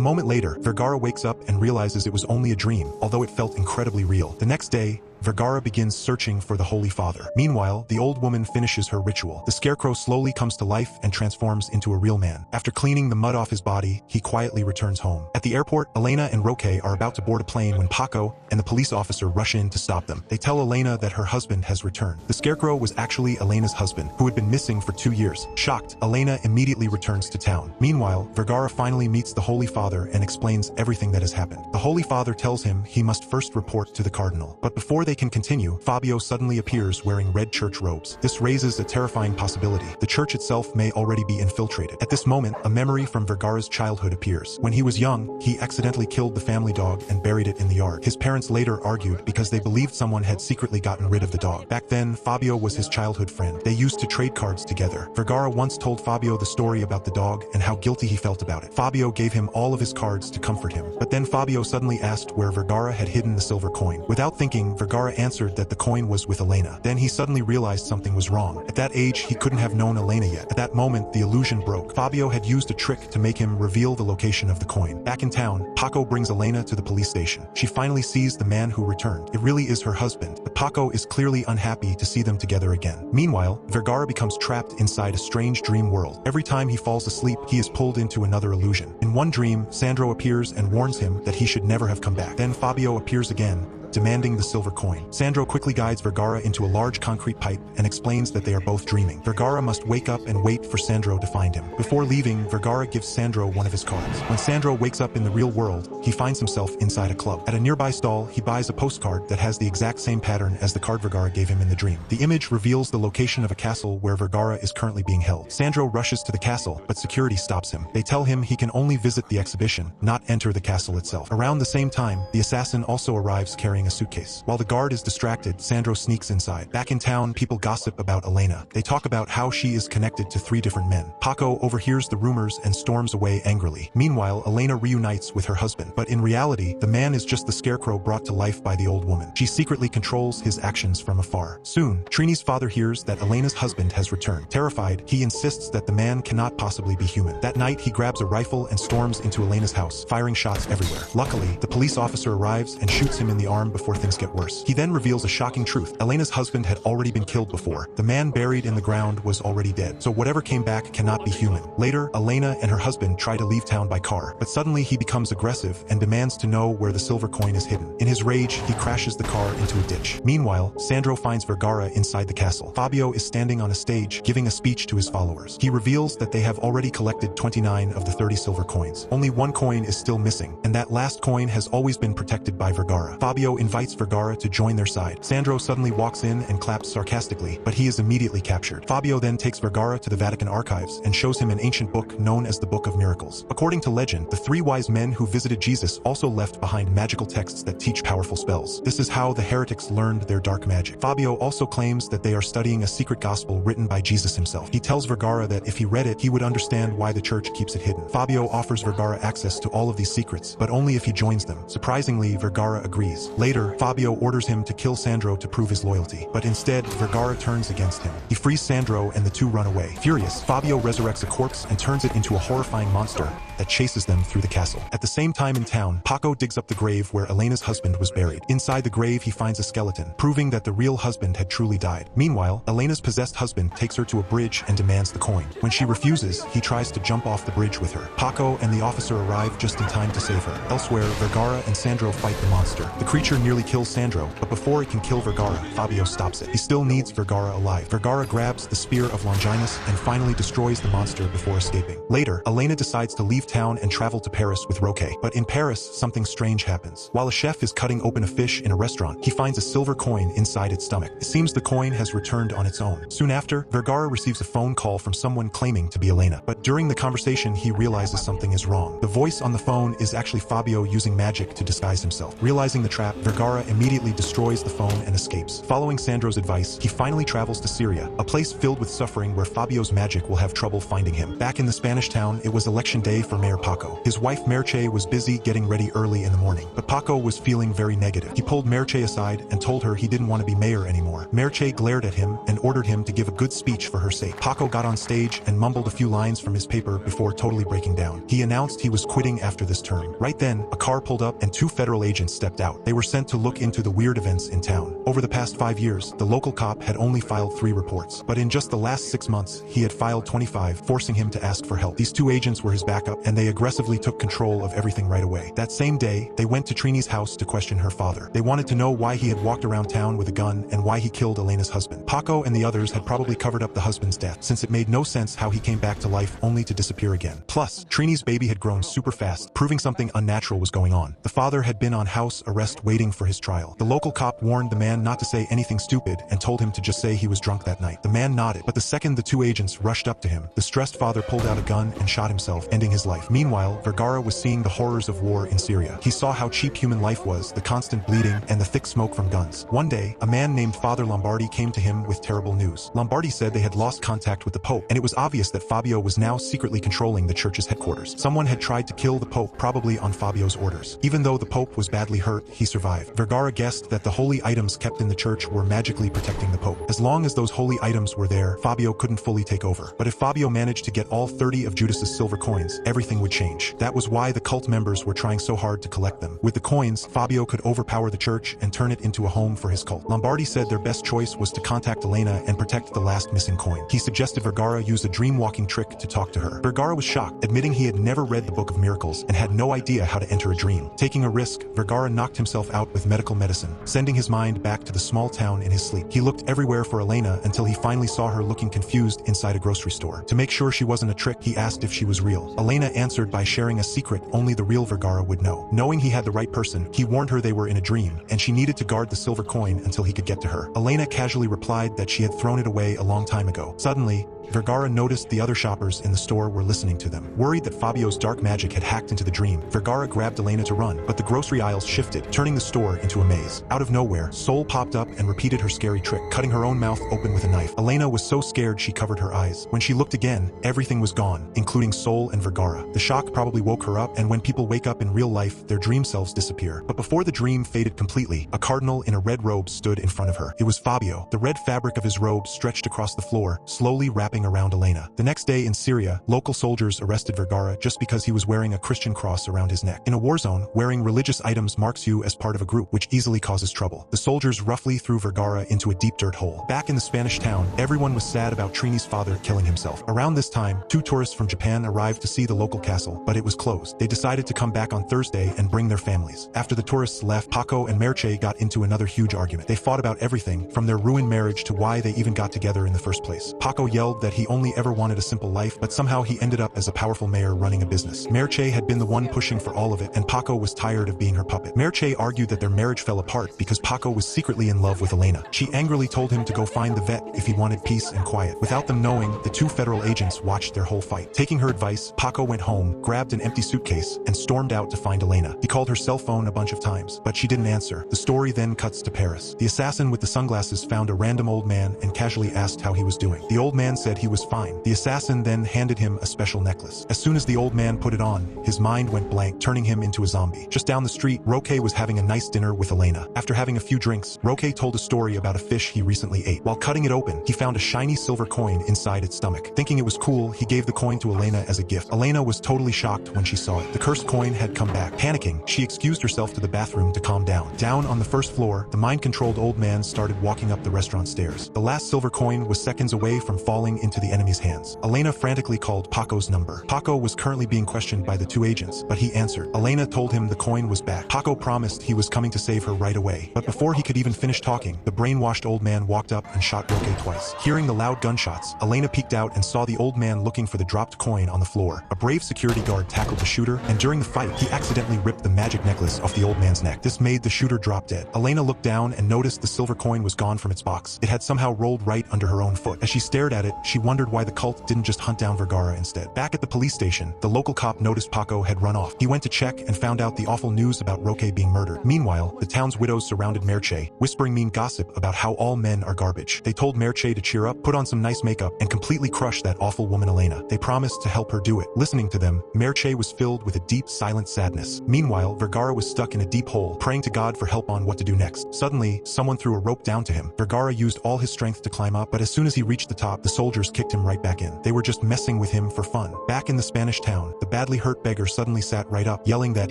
moment later, Vergara wakes up and realizes it was only a dream, although it felt incredibly real. The next day, Vergara begins searching for the Holy Father. Meanwhile, the old woman finishes her ritual. The scarecrow slowly comes to life and transforms into a real man. After cleaning the mud off his body, he quietly returns home. At the airport, Elena and Roque are about to board a plane when Paco and the police officer rush in to stop them. They tell Elena that her husband has returned. The scarecrow was actually Elena's husband, who had been missing for 2 years. Shocked, Elena immediately returns to town. Meanwhile, Vergara finally meets the Holy Father and explains everything that has happened. The Holy Father tells him he must first report to the cardinal. But before they can continue, Fabio suddenly appears wearing red church robes. This raises a terrifying possibility. The church itself may already be infiltrated. At this moment, a memory from Vergara's childhood appears. When he was young, he accidentally killed the family dog and buried it in the yard. His parents later argued because they believed someone had secretly gotten rid of the dog. Back then, Fabio was his childhood friend. They used to trade cards together. Vergara once told Fabio the story about the dog and how guilty he felt about it. Fabio gave him all of his cards to comfort him. But then Fabio suddenly asked where Vergara had hidden the silver coin. Without thinking, Vergara answered that the coin was with Elena. Then he suddenly realized something was wrong. At that age, he couldn't have known Elena yet. At that moment, the illusion broke. Fabio had used a trick to make him reveal the location of the coin. Back in town, Paco brings Elena to the police station. She finally sees the man who returned. It really is her husband, but Paco is clearly unhappy to see them together again. Meanwhile, Vergara becomes trapped inside a strange dream world. Every time he falls asleep, he is pulled into another illusion. In one dream, Sandro appears and warns him that he should never have come back. Then Fabio appears again, demanding the silver coin. Sandro quickly guides Vergara into a large concrete pipe and explains that they are both dreaming. Vergara must wake up and wait for Sandro to find him. Before leaving, Vergara gives Sandro one of his cards. When Sandro wakes up in the real world, he finds himself inside a club. At a nearby stall, he buys a postcard that has the exact same pattern as the card Vergara gave him in the dream. The image reveals the location of a castle where Vergara is currently being held. Sandro rushes to the castle, but security stops him. They tell him he can only visit the exhibition, not enter the castle itself. Around the same time, the assassin also arrives carrying a suitcase. While the guard is distracted, Sandro sneaks inside. Back in town, people gossip about Elena. They talk about how she is connected to 3 different men. Paco overhears the rumors and storms away angrily. Meanwhile, Elena reunites with her husband. But in reality, the man is just the scarecrow brought to life by the old woman. She secretly controls his actions from afar. Soon, Trini's father hears that Elena's husband has returned. Terrified, he insists that the man cannot possibly be human. That night, he grabs a rifle and storms into Elena's house, firing shots everywhere. Luckily, the police officer arrives and shoots him in the arm before things get worse. He then reveals a shocking truth. Elena's husband had already been killed before. The man buried in the ground was already dead, so whatever came back cannot be human. Later, Elena and her husband try to leave town by car, but suddenly he becomes aggressive and demands to know where the silver coin is hidden. In his rage, he crashes the car into a ditch. Meanwhile, Sandro finds Vergara inside the castle. Fabio is standing on a stage, giving a speech to his followers. He reveals that they have already collected 29 of the 30 silver coins. Only one coin is still missing, and that last coin has always been protected by Vergara. Fabio invites Vergara to join their side. Sandro suddenly walks in and claps sarcastically, but he is immediately captured. Fabio then takes Vergara to the Vatican archives and shows him an ancient book known as the Book of Miracles. According to legend, the 3 wise men who visited Jesus also left behind magical texts that teach powerful spells. This is how the heretics learned their dark magic. Fabio also claims that they are studying a secret gospel written by Jesus himself. He tells Vergara that if he read it, he would understand why the church keeps it hidden. Fabio offers Vergara access to all of these secrets, but only if he joins them. Surprisingly, Vergara agrees. Later, Fabio orders him to kill Sandro to prove his loyalty, but instead, Vergara turns against him. He frees Sandro and the two run away. Furious, Fabio resurrects a corpse and turns it into a horrifying monster that chases them through the castle. At the same time in town, Paco digs up the grave where Elena's husband was buried. Inside the grave, he finds a skeleton, proving that the real husband had truly died. Meanwhile, Elena's possessed husband takes her to a bridge and demands the coin. When she refuses, he tries to jump off the bridge with her. Paco and the officer arrive just in time to save her. Elsewhere, Vergara and Sandro fight the monster. The creature nearly kills Sandro, but before it can kill Vergara, Fabio stops it. He still needs Vergara alive. Vergara grabs the spear of Longinus and finally destroys the monster before escaping. Later, Elena decides to leave town and travel to Paris with Roque. But in Paris, something strange happens. While a chef is cutting open a fish in a restaurant, he finds a silver coin inside its stomach. It seems the coin has returned on its own. Soon after, Vergara receives a phone call from someone claiming to be Elena. But during the conversation, he realizes something is wrong. The voice on the phone is actually Fabio using magic to disguise himself. Realizing the trap, Vergara immediately destroys the phone and escapes. Following Sandro's advice, he finally travels to Syria, a place filled with suffering where Fabio's magic will have trouble finding him. Back in the Spanish town, it was election day for Mayor Paco. His wife Merche was busy getting ready early in the morning, but Paco was feeling very negative. He pulled Merche aside and told her he didn't want to be mayor anymore. Merche glared at him and ordered him to give a good speech for her sake. Paco got on stage and mumbled a few lines from his paper before totally breaking down. He announced he was quitting after this term. Right then, a car pulled up and two federal agents stepped out. They were sent to look into the weird events in town. Over the past 5 years, the local cop had only filed 3 reports, but in just the last 6 months, he had filed 25, forcing him to ask for help. These 2 agents were his backup, and they aggressively took control of everything right away. That same day, they went to Trini's house to question her father. They wanted to know why he had walked around town with a gun and why he killed Elena's husband. Paco and the others had probably covered up the husband's death, since it made no sense how he came back to life only to disappear again. Plus, Trini's baby had grown super fast, proving something unnatural was going on. The father had been on house arrest waiting for his trial. The local cop warned the man not to say anything stupid and told him to just say he was drunk that night. The man nodded, but the second the 2 agents rushed up to him, the stressed father pulled out a gun and shot himself, ending his life. Meanwhile, Vergara was seeing the horrors of war in Syria. He saw how cheap human life was, the constant bleeding, and the thick smoke from guns. One day, a man named Father Lombardi came to him with terrible news. Lombardi said they had lost contact with the Pope, and it was obvious that Fabio was now secretly controlling the church's headquarters. Someone had tried to kill the Pope, probably on Fabio's orders. Even though the Pope was badly hurt, he survived. Vergara guessed that the holy items kept in the church were magically protecting the Pope. As long as those holy items were there, Fabio couldn't fully take over. But if Fabio managed to get all 30 of Judas's silver coins, everything would change. That was why the cult members were trying so hard to collect them. With the coins, Fabio could overpower the church and turn it into a home for his cult. Lombardi said their best choice was to contact Elena and protect the last missing coin. He suggested Vergara use a dream-walking trick to talk to her. Vergara was shocked, admitting he had never read the Book of Miracles and had no idea how to enter a dream. Taking a risk, Vergara knocked himself out with medical medicine, sending his mind back to the small town in his sleep. He looked everywhere for Elena until he finally saw her looking confused inside a grocery store. To make sure she wasn't a trick, he asked if she was real. Elena answered by sharing a secret only the real Vergara would know. Knowing he had the right person, he warned her they were in a dream, and she needed to guard the silver coin until he could get to her. Elena casually replied that she had thrown it away a long time ago. Suddenly, Vergara noticed the other shoppers in the store were listening to them. Worried that Fabio's dark magic had hacked into the dream, Vergara grabbed Elena to run, but the grocery aisles shifted, turning the store into a maze. Out of nowhere, Sol popped up and repeated her scary trick, cutting her own mouth open with a knife. Elena was so scared she covered her eyes. When she looked again, everything was gone, including Sol and Vergara. The shock probably woke her up, and when people wake up in real life, their dream selves disappear. But before the dream faded completely, a cardinal in a red robe stood in front of her. It was Fabio. The red fabric of his robe stretched across the floor, slowly wrapping around Elena. The next day in Syria, local soldiers arrested Vergara just because he was wearing a Christian cross around his neck. In a war zone, wearing religious items marks you as part of a group, which easily causes trouble. The soldiers roughly threw Vergara into a deep dirt hole. Back in the Spanish town, everyone was sad about Trini's father killing himself. Around this time, 2 tourists from Japan arrived to see the local castle, but it was closed. They decided to come back on Thursday and bring their families. After the tourists left, Paco and Merche got into another huge argument. They fought about everything, from their ruined marriage to why they even got together in the first place. Paco yelled that he only ever wanted a simple life, but somehow he ended up as a powerful mayor running a business. Merche had been the one pushing for all of it, and Paco was tired of being her puppet. Merche argued that their marriage fell apart because Paco was secretly in love with Elena. She angrily told him to go find the vet if he wanted peace and quiet. Without them knowing, the 2 federal agents watched their whole fight. Taking her advice, Paco went home, grabbed an empty suitcase, and stormed out to find Elena. He called her cell phone a bunch of times, but she didn't answer. The story then cuts to Paris. The assassin with the sunglasses found a random old man and casually asked how he was doing. The old man said said he was fine. The assassin then handed him a special necklace. As soon as the old man put it on, his mind went blank, turning him into a zombie. Just down the street, Roque was having a nice dinner with Elena. After having a few drinks, Roque told a story about a fish he recently ate. While cutting it open, he found a shiny silver coin inside its stomach. Thinking it was cool, he gave the coin to Elena as a gift. Elena was totally shocked when she saw it. The cursed coin had come back. Panicking, she excused herself to the bathroom to calm down. Down on the first floor, the mind-controlled old man started walking up the restaurant stairs. The last silver coin was seconds away from falling into the enemy's hands. Elena frantically called Paco's number. Paco was currently being questioned by the two agents, but he answered. Elena told him the coin was back. Paco promised he was coming to save her right away. But before he could even finish talking, the brainwashed old man walked up and shot Roque twice. Hearing the loud gunshots, Elena peeked out and saw the old man looking for the dropped coin on the floor. A brave security guard tackled the shooter, and during the fight, he accidentally ripped the magic necklace off the old man's neck. This made the shooter drop dead. Elena looked down and noticed the silver coin was gone from its box. It had somehow rolled right under her own foot. As she stared at it, she wondered why the cult didn't just hunt down Vergara instead. Back at the police station, the local cop noticed Paco had run off. He went to check and found out the awful news about Roque being murdered. Meanwhile, the town's widows surrounded Merche, whispering mean gossip about how all men are garbage. They told Merche to cheer up, put on some nice makeup, and completely crush that awful woman Elena. They promised to help her do it. Listening to them, Merche was filled with a deep, silent sadness. Meanwhile, Vergara was stuck in a deep hole, praying to God for help on what to do next. Suddenly, someone threw a rope down to him. Vergara used all his strength to climb up, but as soon as he reached the top, the soldiers kicked him right back in. They were just messing with him for fun. Back in the Spanish town, the badly hurt beggar suddenly sat right up, yelling that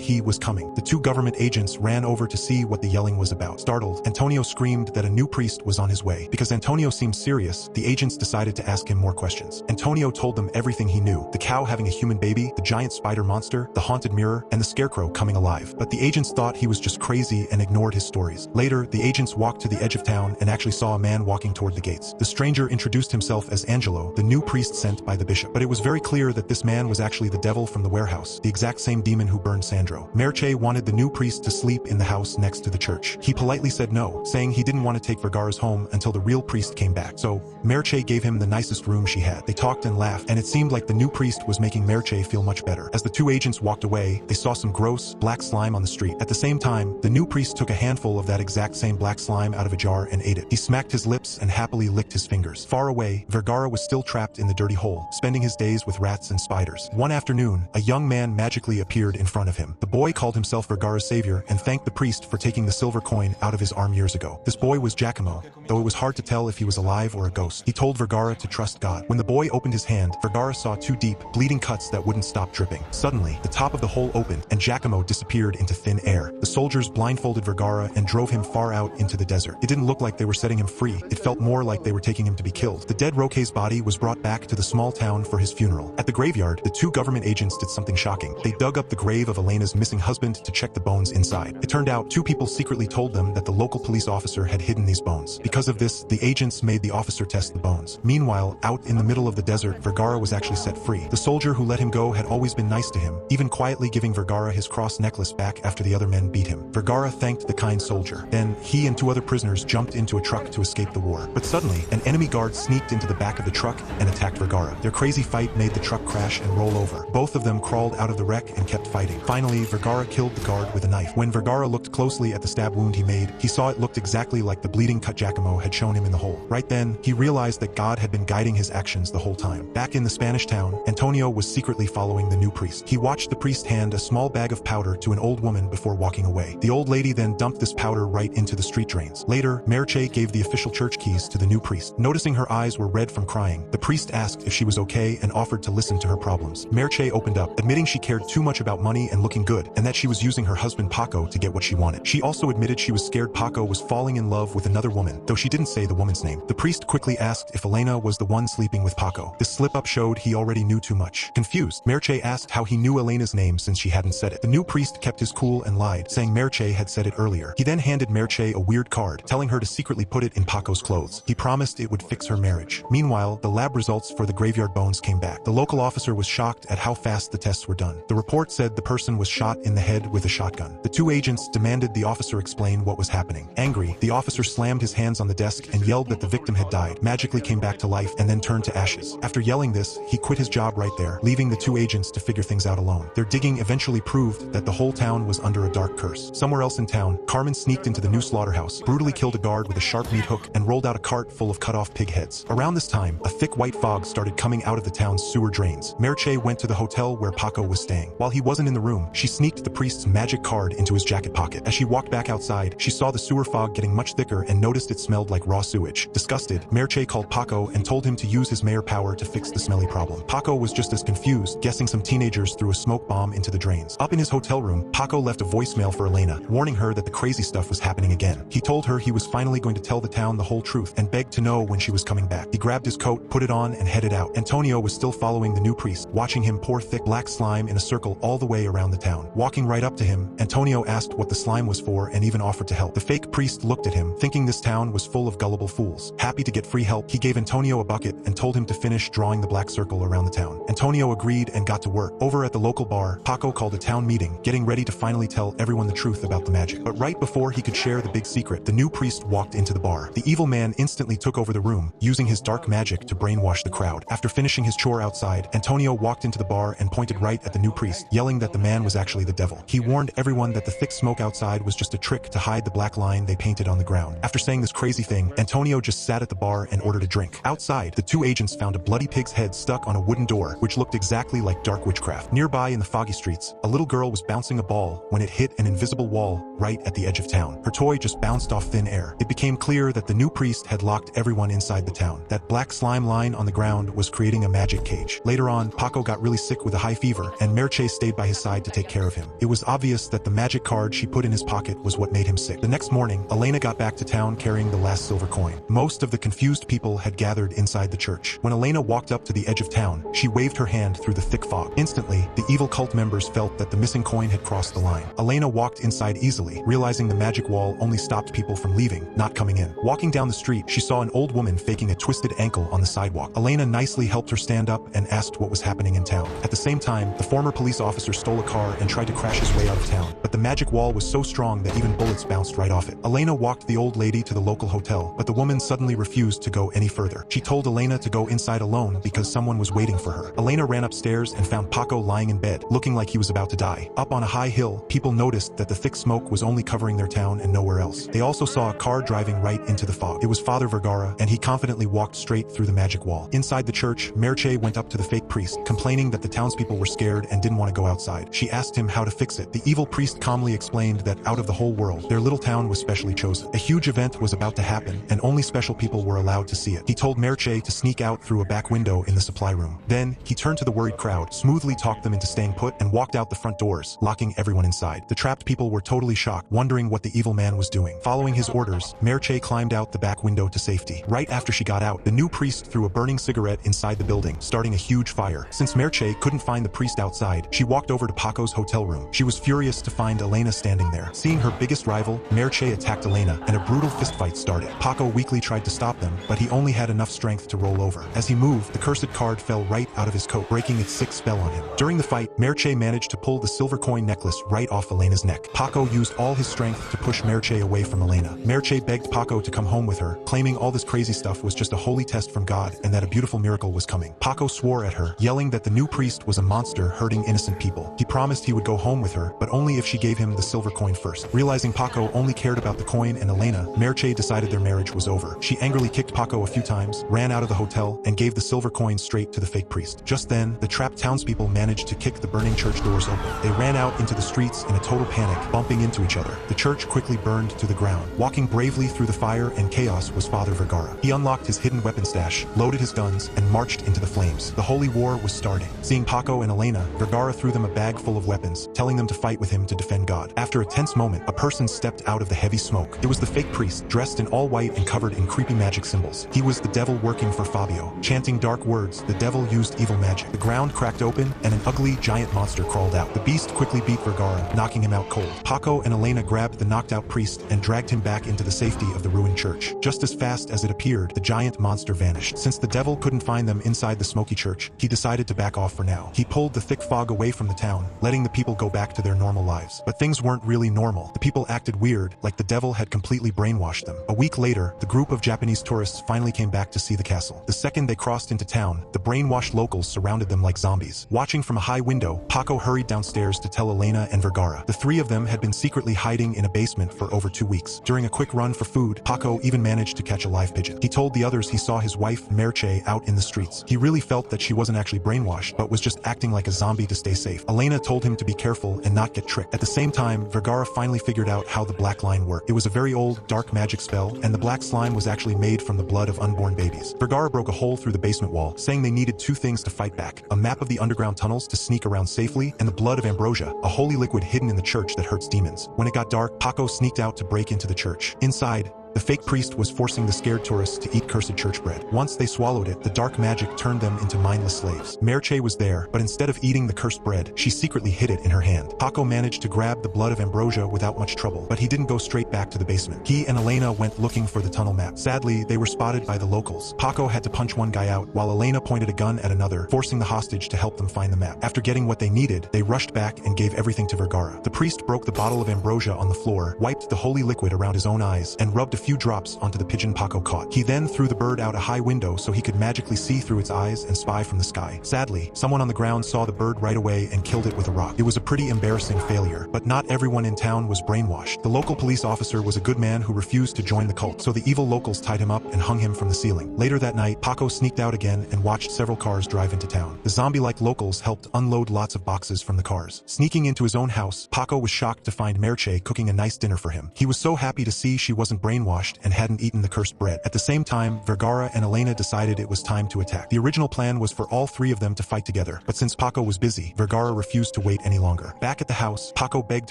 he was coming. The two government agents ran over to see what the yelling was about. Startled, Antonio screamed that a new priest was on his way. Because Antonio seemed serious, the agents decided to ask him more questions. Antonio told them everything he knew. The cow having a human baby, the giant spider monster, the haunted mirror, and the scarecrow coming alive. But the agents thought he was just crazy and ignored his stories. Later, the agents walked to the edge of town and actually saw a man walking toward the gates. The stranger introduced himself as Angelo, the new priest sent by the bishop. But it was very clear that this man was actually the devil from the warehouse, the exact same demon who burned Sandro. Merche wanted the new priest to sleep in the house next to the church. He politely said no, saying he didn't want to take Vergara's home until the real priest came back. So, Merche gave him the nicest room she had. They talked and laughed, and it seemed like the new priest was making Merche feel much better. As the two agents walked away, they saw some gross, black slime on the street. At the same time, the new priest took a handful of that exact same black slime out of a jar and ate it. He smacked his lips and happily licked his fingers. Far away, Vergara was still trapped in the dirty hole, spending his days with rats and spiders. One afternoon, a young man magically appeared in front of him. The boy called himself Vergara's savior and thanked the priest for taking the silver coin out of his arm years ago. This boy was Giacomo, though it was hard to tell if he was alive or a ghost. He told Vergara to trust God. When the boy opened his hand, Vergara saw two deep, bleeding cuts that wouldn't stop dripping. Suddenly, the top of the hole opened, and Giacomo disappeared into thin air. The soldiers blindfolded Vergara and drove him far out into the desert. It didn't look like they were setting him free. It felt more like they were taking him to be killed. The dead Roque's body was brought back to the small town for his funeral. At the graveyard, the two government agents did something shocking. They dug up the grave of Elena's missing husband to check the bones inside. It turned out two people secretly told them that the local police officer had hidden these bones. Because of this, the agents made the officer test the bones. Meanwhile, out in the middle of the desert, Vergara was actually set free. The soldier who let him go had always been nice to him, even quietly giving Vergara his cross necklace back after the other men beat him. Vergara thanked the kind soldier. Then, he and two other prisoners jumped into a truck to escape the war. But suddenly, an enemy guard sneaked into the back of the truck and attacked Vergara. Their crazy fight made the truck crash and roll over. Both of them crawled out of the wreck and kept fighting. Finally, Vergara killed the guard with a knife. When Vergara looked closely at the stab wound he made, he saw it looked exactly like the bleeding cut Giacomo had shown him in the hole. Right then, he realized that God had been guiding his actions the whole time. Back in the Spanish town, Antonio was secretly following the new priest. He watched the priest hand a small bag of powder to an old woman before walking away. The old lady then dumped this powder right into the street drains. Later, Merche gave the official church keys to the new priest. Noticing her eyes were red from crying, the priest asked if she was okay and offered to listen to her problems. Merche opened up, admitting she cared too much about money and looking good, and that she was using her husband Paco to get what she wanted. She also admitted she was scared Paco was falling in love with another woman, though she didn't say the woman's name. The priest quickly asked if Elena was the one sleeping with Paco. This slip-up showed he already knew too much. Confused, Merche asked how he knew Elena's name since she hadn't said it. The new priest kept his cool and lied, saying Merche had said it earlier. He then handed Merche a weird card, telling her to secretly put it in Paco's clothes. He promised it would fix her marriage. Meanwhile, the lab results for the graveyard bones came back. The local officer was shocked at how fast the tests were done. The report said the person was shot in the head with a shotgun. The two agents demanded the officer explain what was happening. Angry, the officer slammed his hands on the desk and yelled that the victim had died, magically came back to life, and then turned to ashes. After yelling this, he quit his job right there, leaving the two agents to figure things out alone. Their digging eventually proved that the whole town was under a dark curse. Somewhere else in town, Carmen sneaked into the new slaughterhouse, brutally killed a guard with a sharp meat hook, and rolled out a cart full of cut-off pig heads. Around this time, time, a thick white fog started coming out of the town's sewer drains. Merche went to the hotel where Paco was staying. While he wasn't in the room, she sneaked the priest's magic card into his jacket pocket. As she walked back outside, she saw the sewer fog getting much thicker and noticed it smelled like raw sewage. Disgusted, Merche called Paco and told him to use his mayor power to fix the smelly problem. Paco was just as confused, guessing some teenagers threw a smoke bomb into the drains. Up in his hotel room, Paco left a voicemail for Elena, warning her that the crazy stuff was happening again. He told her he was finally going to tell the town the whole truth and begged to know when she was coming back. He grabbed his coat, put it on, and headed out. Antonio was still following the new priest, watching him pour thick black slime in a circle all the way around the town. Walking right up to him, Antonio asked what the slime was for and even offered to help. The fake priest looked at him, thinking this town was full of gullible fools. Happy to get free help, he gave Antonio a bucket and told him to finish drawing the black circle around the town. Antonio agreed and got to work. Over at the local bar, Paco called a town meeting, getting ready to finally tell everyone the truth about the magic. But right before he could share the big secret, the new priest walked into the bar. The evil man instantly took over the room, using his dark magic to brainwash the crowd. After finishing his chore outside, Antonio walked into the bar and pointed right at the new priest, yelling that the man was actually the devil. He warned everyone that the thick smoke outside was just a trick to hide the black line they painted on the ground. After saying this crazy thing, Antonio just sat at the bar and ordered a drink. Outside, the two agents found a bloody pig's head stuck on a wooden door, which looked exactly like dark witchcraft. Nearby in the foggy streets, a little girl was bouncing a ball when it hit an invisible wall right at the edge of town. Her toy just bounced off thin air. It became clear that the new priest had locked everyone inside the town. That black slime line on the ground was creating a magic cage. Later on, Paco got really sick with a high fever, and Merche stayed by his side to take care of him. It was obvious that the magic card she put in his pocket was what made him sick. The next morning, Elena got back to town carrying the last silver coin. Most of the confused people had gathered inside the church. When Elena walked up to the edge of town, she waved her hand through the thick fog. Instantly, the evil cult members felt that the missing coin had crossed the line. Elena walked inside easily, realizing the magic wall only stopped people from leaving, not coming in. Walking down the street, she saw an old woman faking a twisted ankle on the sidewalk. Elena nicely helped her stand up and asked what was happening in town. At the same time, the former police officer stole a car and tried to crash his way out of town, but the magic wall was so strong that even bullets bounced right off it. Elena walked the old lady to the local hotel, but the woman suddenly refused to go any further. She told Elena to go inside alone because someone was waiting for her. Elena ran upstairs and found Paco lying in bed, looking like he was about to die. Up on a high hill, people noticed that the thick smoke was only covering their town and nowhere else. They also saw a car driving right into the fog. It was Father Vergara, and he confidently walked straight through the magic wall. Inside the church, Merche went up to the fake priest, complaining that the townspeople were scared and didn't want to go outside. She asked him how to fix it. The evil priest calmly explained that out of the whole world, their little town was specially chosen. A huge event was about to happen, and only special people were allowed to see it. He told Merche to sneak out through a back window in the supply room. Then, he turned to the worried crowd, smoothly talked them into staying put, and walked out the front doors, locking everyone inside. The trapped people were totally shocked, wondering what the evil man was doing. Following his orders, Merche climbed out the back window to safety. Right after she got out, the new priest threw a burning cigarette inside the building, starting a huge fire. Since Merche couldn't find the priest outside, she walked over to Paco's hotel room. She was furious to find Elena standing there. Seeing her biggest rival, Merche attacked Elena, and a brutal fistfight started. Paco weakly tried to stop them, but he only had enough strength to roll over. As he moved, the cursed card fell right out of his coat, breaking its sick spell on him. During the fight, Merche managed to pull the silver coin necklace right off Elena's neck. Paco used all his strength to push Merche away from Elena. Merche begged Paco to come home with her, claiming all this crazy stuff was just a holy test from God and that a beautiful miracle was coming. Paco swore at her, yelling that the new priest was a monster hurting innocent people. He promised he would go home with her, but only if she gave him the silver coin first. Realizing Paco only cared about the coin and Elena, Merche decided their marriage was over. She angrily kicked Paco a few times, ran out of the hotel, and gave the silver coin straight to the fake priest. Just then, the trapped townspeople managed to kick the burning church doors open. They ran out into the streets in a total panic, bumping into each other. The church quickly burned to the ground. Walking bravely through the fire and chaos was Father Vergara. He unlocked his hidden weapon stash, loaded his guns, and marched into the flames. The holy war was starting. Seeing Paco and Elena, Vergara threw them a bag full of weapons, telling them to fight with him to defend God. After a tense moment, a person stepped out of the heavy smoke. It was the fake priest, dressed in all white and covered in creepy magic symbols. He was the devil working for Fabio. Chanting dark words, the devil used evil magic. The ground cracked open, and an ugly, giant monster crawled out. The beast quickly beat Vergara, knocking him out cold. Paco and Elena grabbed the knocked-out priest and dragged him back into the safety of the ruined church. Just as fast as it appeared, the giant monster vanished. Since the devil couldn't find them inside the smoky church, he decided to back off for now. He pulled the thick fog away from the town, letting the people go back to their normal lives. But things weren't really normal. The people acted weird, like the devil had completely brainwashed them. A week later, the group of Japanese tourists finally came back to see the castle. The second they crossed into town, the brainwashed locals surrounded them like zombies. Watching from a high window, Paco hurried downstairs to tell Elena and Vergara. The three of them had been secretly hiding in a basement for over 2 weeks. During a quick run for food, Paco even managed to catch a live pigeon. He told the others he saw his wife, Merche, out in the streets. He really felt that she wasn't actually brainwashed, but was just acting like a zombie to stay safe. Elena told him to be careful and not get tricked. At the same time, Vergara finally figured out how the black line worked. It was a very old, dark magic spell, and the black slime was actually made from the blood of unborn babies. Vergara broke a hole through the basement wall, saying they needed two things to fight back: a map of the underground tunnels to sneak around safely, and the blood of ambrosia, a holy liquid hidden in the church that hurts demons. When it got dark, Paco sneaked out to break into the church. Inside, the fake priest was forcing the scared tourists to eat cursed church bread. Once they swallowed it, the dark magic turned them into mindless slaves. Merche was there, but instead of eating the cursed bread, she secretly hid it in her hand. Paco managed to grab the blood of ambrosia without much trouble, but he didn't go straight back to the basement. He and Elena went looking for the tunnel map. Sadly, they were spotted by the locals. Paco had to punch one guy out, while Elena pointed a gun at another, forcing the hostage to help them find the map. After getting what they needed, they rushed back and gave everything to Vergara. The priest broke the bottle of ambrosia on the floor, wiped the holy liquid around his own eyes, and rubbed a few drops onto the pigeon Paco caught. He then threw the bird out a high window so he could magically see through its eyes and spy from the sky. Sadly, someone on the ground saw the bird right away and killed it with a rock. It was a pretty embarrassing failure, but not everyone in town was brainwashed. The local police officer was a good man who refused to join the cult, so the evil locals tied him up and hung him from the ceiling. Later that night, Paco sneaked out again and watched several cars drive into town. The zombie-like locals helped unload lots of boxes from the cars. Sneaking into his own house, Paco was shocked to find Merche cooking a nice dinner for him. He was so happy to see she wasn't brainwashed and hadn't eaten the cursed bread. At the same time, Vergara and Elena decided it was time to attack. The original plan was for all three of them to fight together, but since Paco was busy, Vergara refused to wait any longer. Back at the house, Paco begged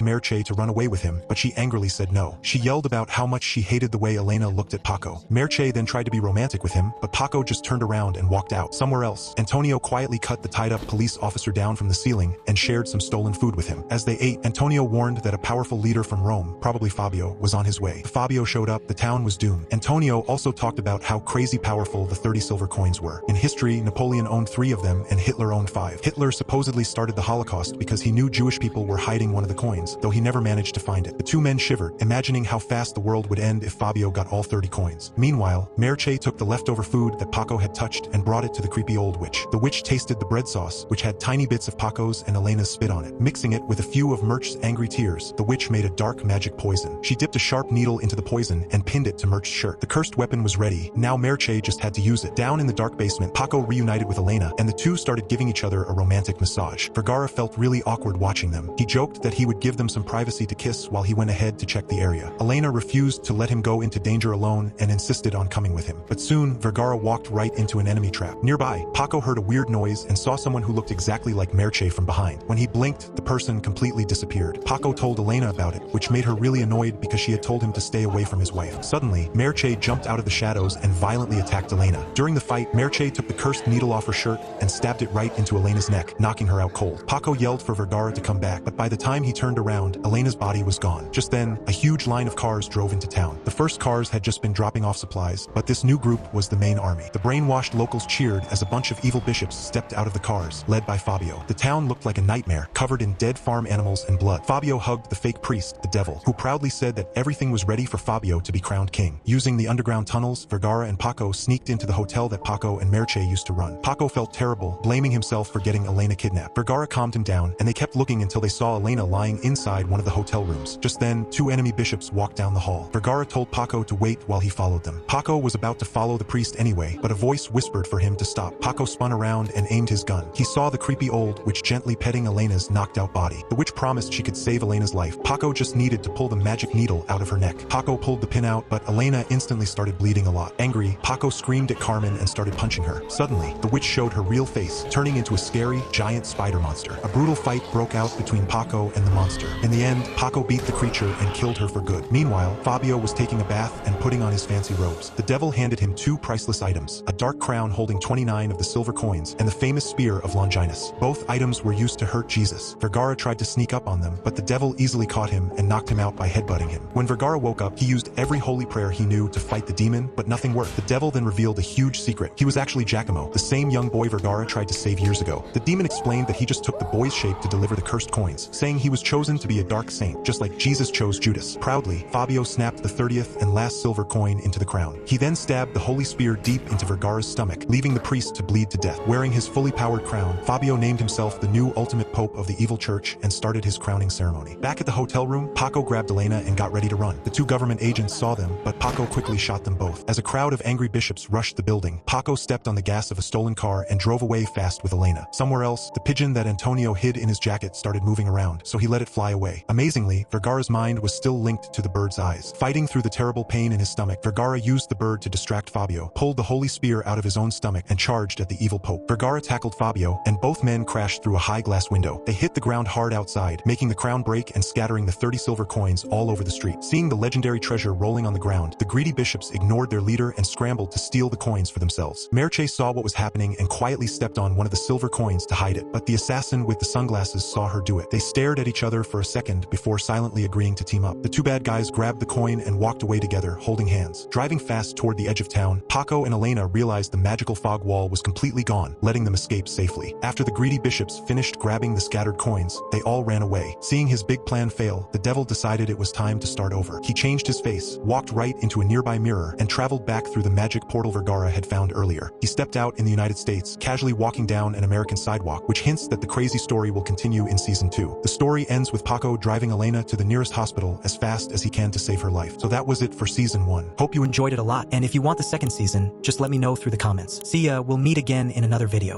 Merche to run away with him, but she angrily said no. She yelled about how much she hated the way Elena looked at Paco. Merche then tried to be romantic with him, but Paco just turned around and walked out. Somewhere else, Antonio quietly cut the tied-up police officer down from the ceiling and shared some stolen food with him. As they ate, Antonio warned that a powerful leader from Rome, probably Fabio, was on his way. If Fabio showed up, the town was doomed. Antonio also talked about how crazy powerful the 30 silver coins were. In history, Napoleon owned 3 of them and Hitler owned 5. Hitler supposedly started the Holocaust because he knew Jewish people were hiding one of the coins, though he never managed to find it. The two men shivered, imagining how fast the world would end if Fabio got all 30 coins. Meanwhile, Merche took the leftover food that Paco had touched and brought it to the creepy old witch. The witch tasted the bread sauce, which had tiny bits of Paco's and Elena's spit on it. Mixing it with a few of Murch's angry tears, the witch made a dark magic poison. She dipped a sharp needle into the poison and pinned it to Murch's shirt. The cursed weapon was ready. Now Merche just had to use it. Down in the dark basement, Paco reunited with Elena, and the two started giving each other a romantic massage. Vergara felt really awkward watching them. He joked that he would give them some privacy to kiss while he went ahead to check the area. Elena refused to let him go into danger alone and insisted on coming with him. But soon, Vergara walked right into an enemy trap. Nearby, Paco heard a weird noise and saw someone who looked exactly like Merche from behind. When he blinked, the person completely disappeared. Paco told Elena about it, which made her really annoyed because she had told him to stay away from his wife. Suddenly, Merche jumped out of the shadows and violently attacked Elena. During the fight, Merche took the cursed needle off her shirt and stabbed it right into Elena's neck, knocking her out cold. Paco yelled for Vergara to come back, but by the time he turned around, Elena's body was gone. Just then, a huge line of cars drove into town. The first cars had just been dropping off supplies, but this new group was the main army. The brainwashed locals cheered as a bunch of evil bishops stepped out of the cars, led by Fabio. The town looked like a nightmare, covered in dead farm animals and blood. Fabio hugged the fake priest, the devil, who proudly said that everything was ready for Fabio to be crowned king. Using the underground tunnels, Vergara and Paco sneaked into the hotel that Paco and Merche used to run. Paco felt terrible, blaming himself for getting Elena kidnapped. Vergara calmed him down, and they kept looking until they saw Elena lying inside one of the hotel rooms. Just then, 2 enemy bishops walked down the hall. Vergara told Paco to wait while he followed them. Paco was about to follow the priest anyway, but a voice whispered for him to stop. Paco spun around and aimed his gun. He saw the creepy old witch gently petting Elena's knocked-out body. The witch promised she could save Elena's life. Paco just needed to pull the magic needle out of her neck. Paco pulled the pin out, but Elena instantly started bleeding a lot. Angry, Paco screamed at Carmen and started punching her. Suddenly, the witch showed her real face, turning into a scary, giant spider monster. A brutal fight broke out between Paco and the monster. In the end, Paco beat the creature and killed her for good. Meanwhile, Fabio was taking a bath and putting on his fancy robes. The devil handed him 2 priceless items, a dark crown holding 29 of the silver coins and the famous spear of Longinus. Both items were used to hurt Jesus. Vergara tried to sneak up on them, but the devil easily caught him and knocked him out by headbutting him. When Vergara woke up, he used every holy prayer he knew to fight the demon, but nothing worked. The devil then revealed a huge secret. He was actually Giacomo, the same young boy Vergara tried to save years ago. The demon explained that he just took the boy's shape to deliver the cursed coins, saying he was chosen to be a dark saint, just like Jesus chose Judas. Proudly, Fabio snapped the 30th and last silver coin into the crown. He then stabbed the holy spear deep into Vergara's stomach, leaving the priest to bleed to death. Wearing his fully powered crown, Fabio named himself the new ultimate pope of the evil church and started his crowning ceremony. Back at the hotel room, Paco grabbed Elena and got ready to run. The two government agents saw them, but Paco quickly shot them both. As a crowd of angry bishops rushed the building, Paco stepped on the gas of a stolen car and drove away fast with Elena. Somewhere else, the pigeon that Antonio hid in his jacket started moving around, so he let it fly away. Amazingly, Vergara's mind was still linked to the bird's eyes. Fighting through the terrible pain in his stomach, Vergara used the bird to distract Fabio, pulled the holy spear out of his own stomach, and charged at the evil pope. Vergara tackled Fabio, and both men crashed through a high glass window. They hit the ground hard outside, making the crown break and scattering the 30 silver coins all over the street. Seeing the legendary treasure rolling on the ground, the greedy bishops ignored their leader and scrambled to steal the coins for themselves. Merche saw what was happening and quietly stepped on one of the silver coins to hide it, but the assassin with the sunglasses saw her do it. They stared at each other for a second before silently agreeing to team up. The two bad guys grabbed the coin and walked away together, holding hands. Driving fast toward the edge of town, Paco and Elena realized the magical fog wall was completely gone, letting them escape safely. After the greedy bishops finished grabbing the scattered coins, they all ran away. Seeing his big plan fail, the devil decided it was time to start over. He changed his face, walked right into a nearby mirror, and traveled back through the magic portal Vergara had found earlier. He stepped out in the United States, casually walking down an American sidewalk, which hints that the crazy story will continue in season 2. The story ends with Paco driving Elena to the nearest hospital as fast as he can to save her life. So that was it for season 1. Hope you enjoyed it a lot, and if you want the second season, just let me know through the comments. See ya, we'll meet again in another video.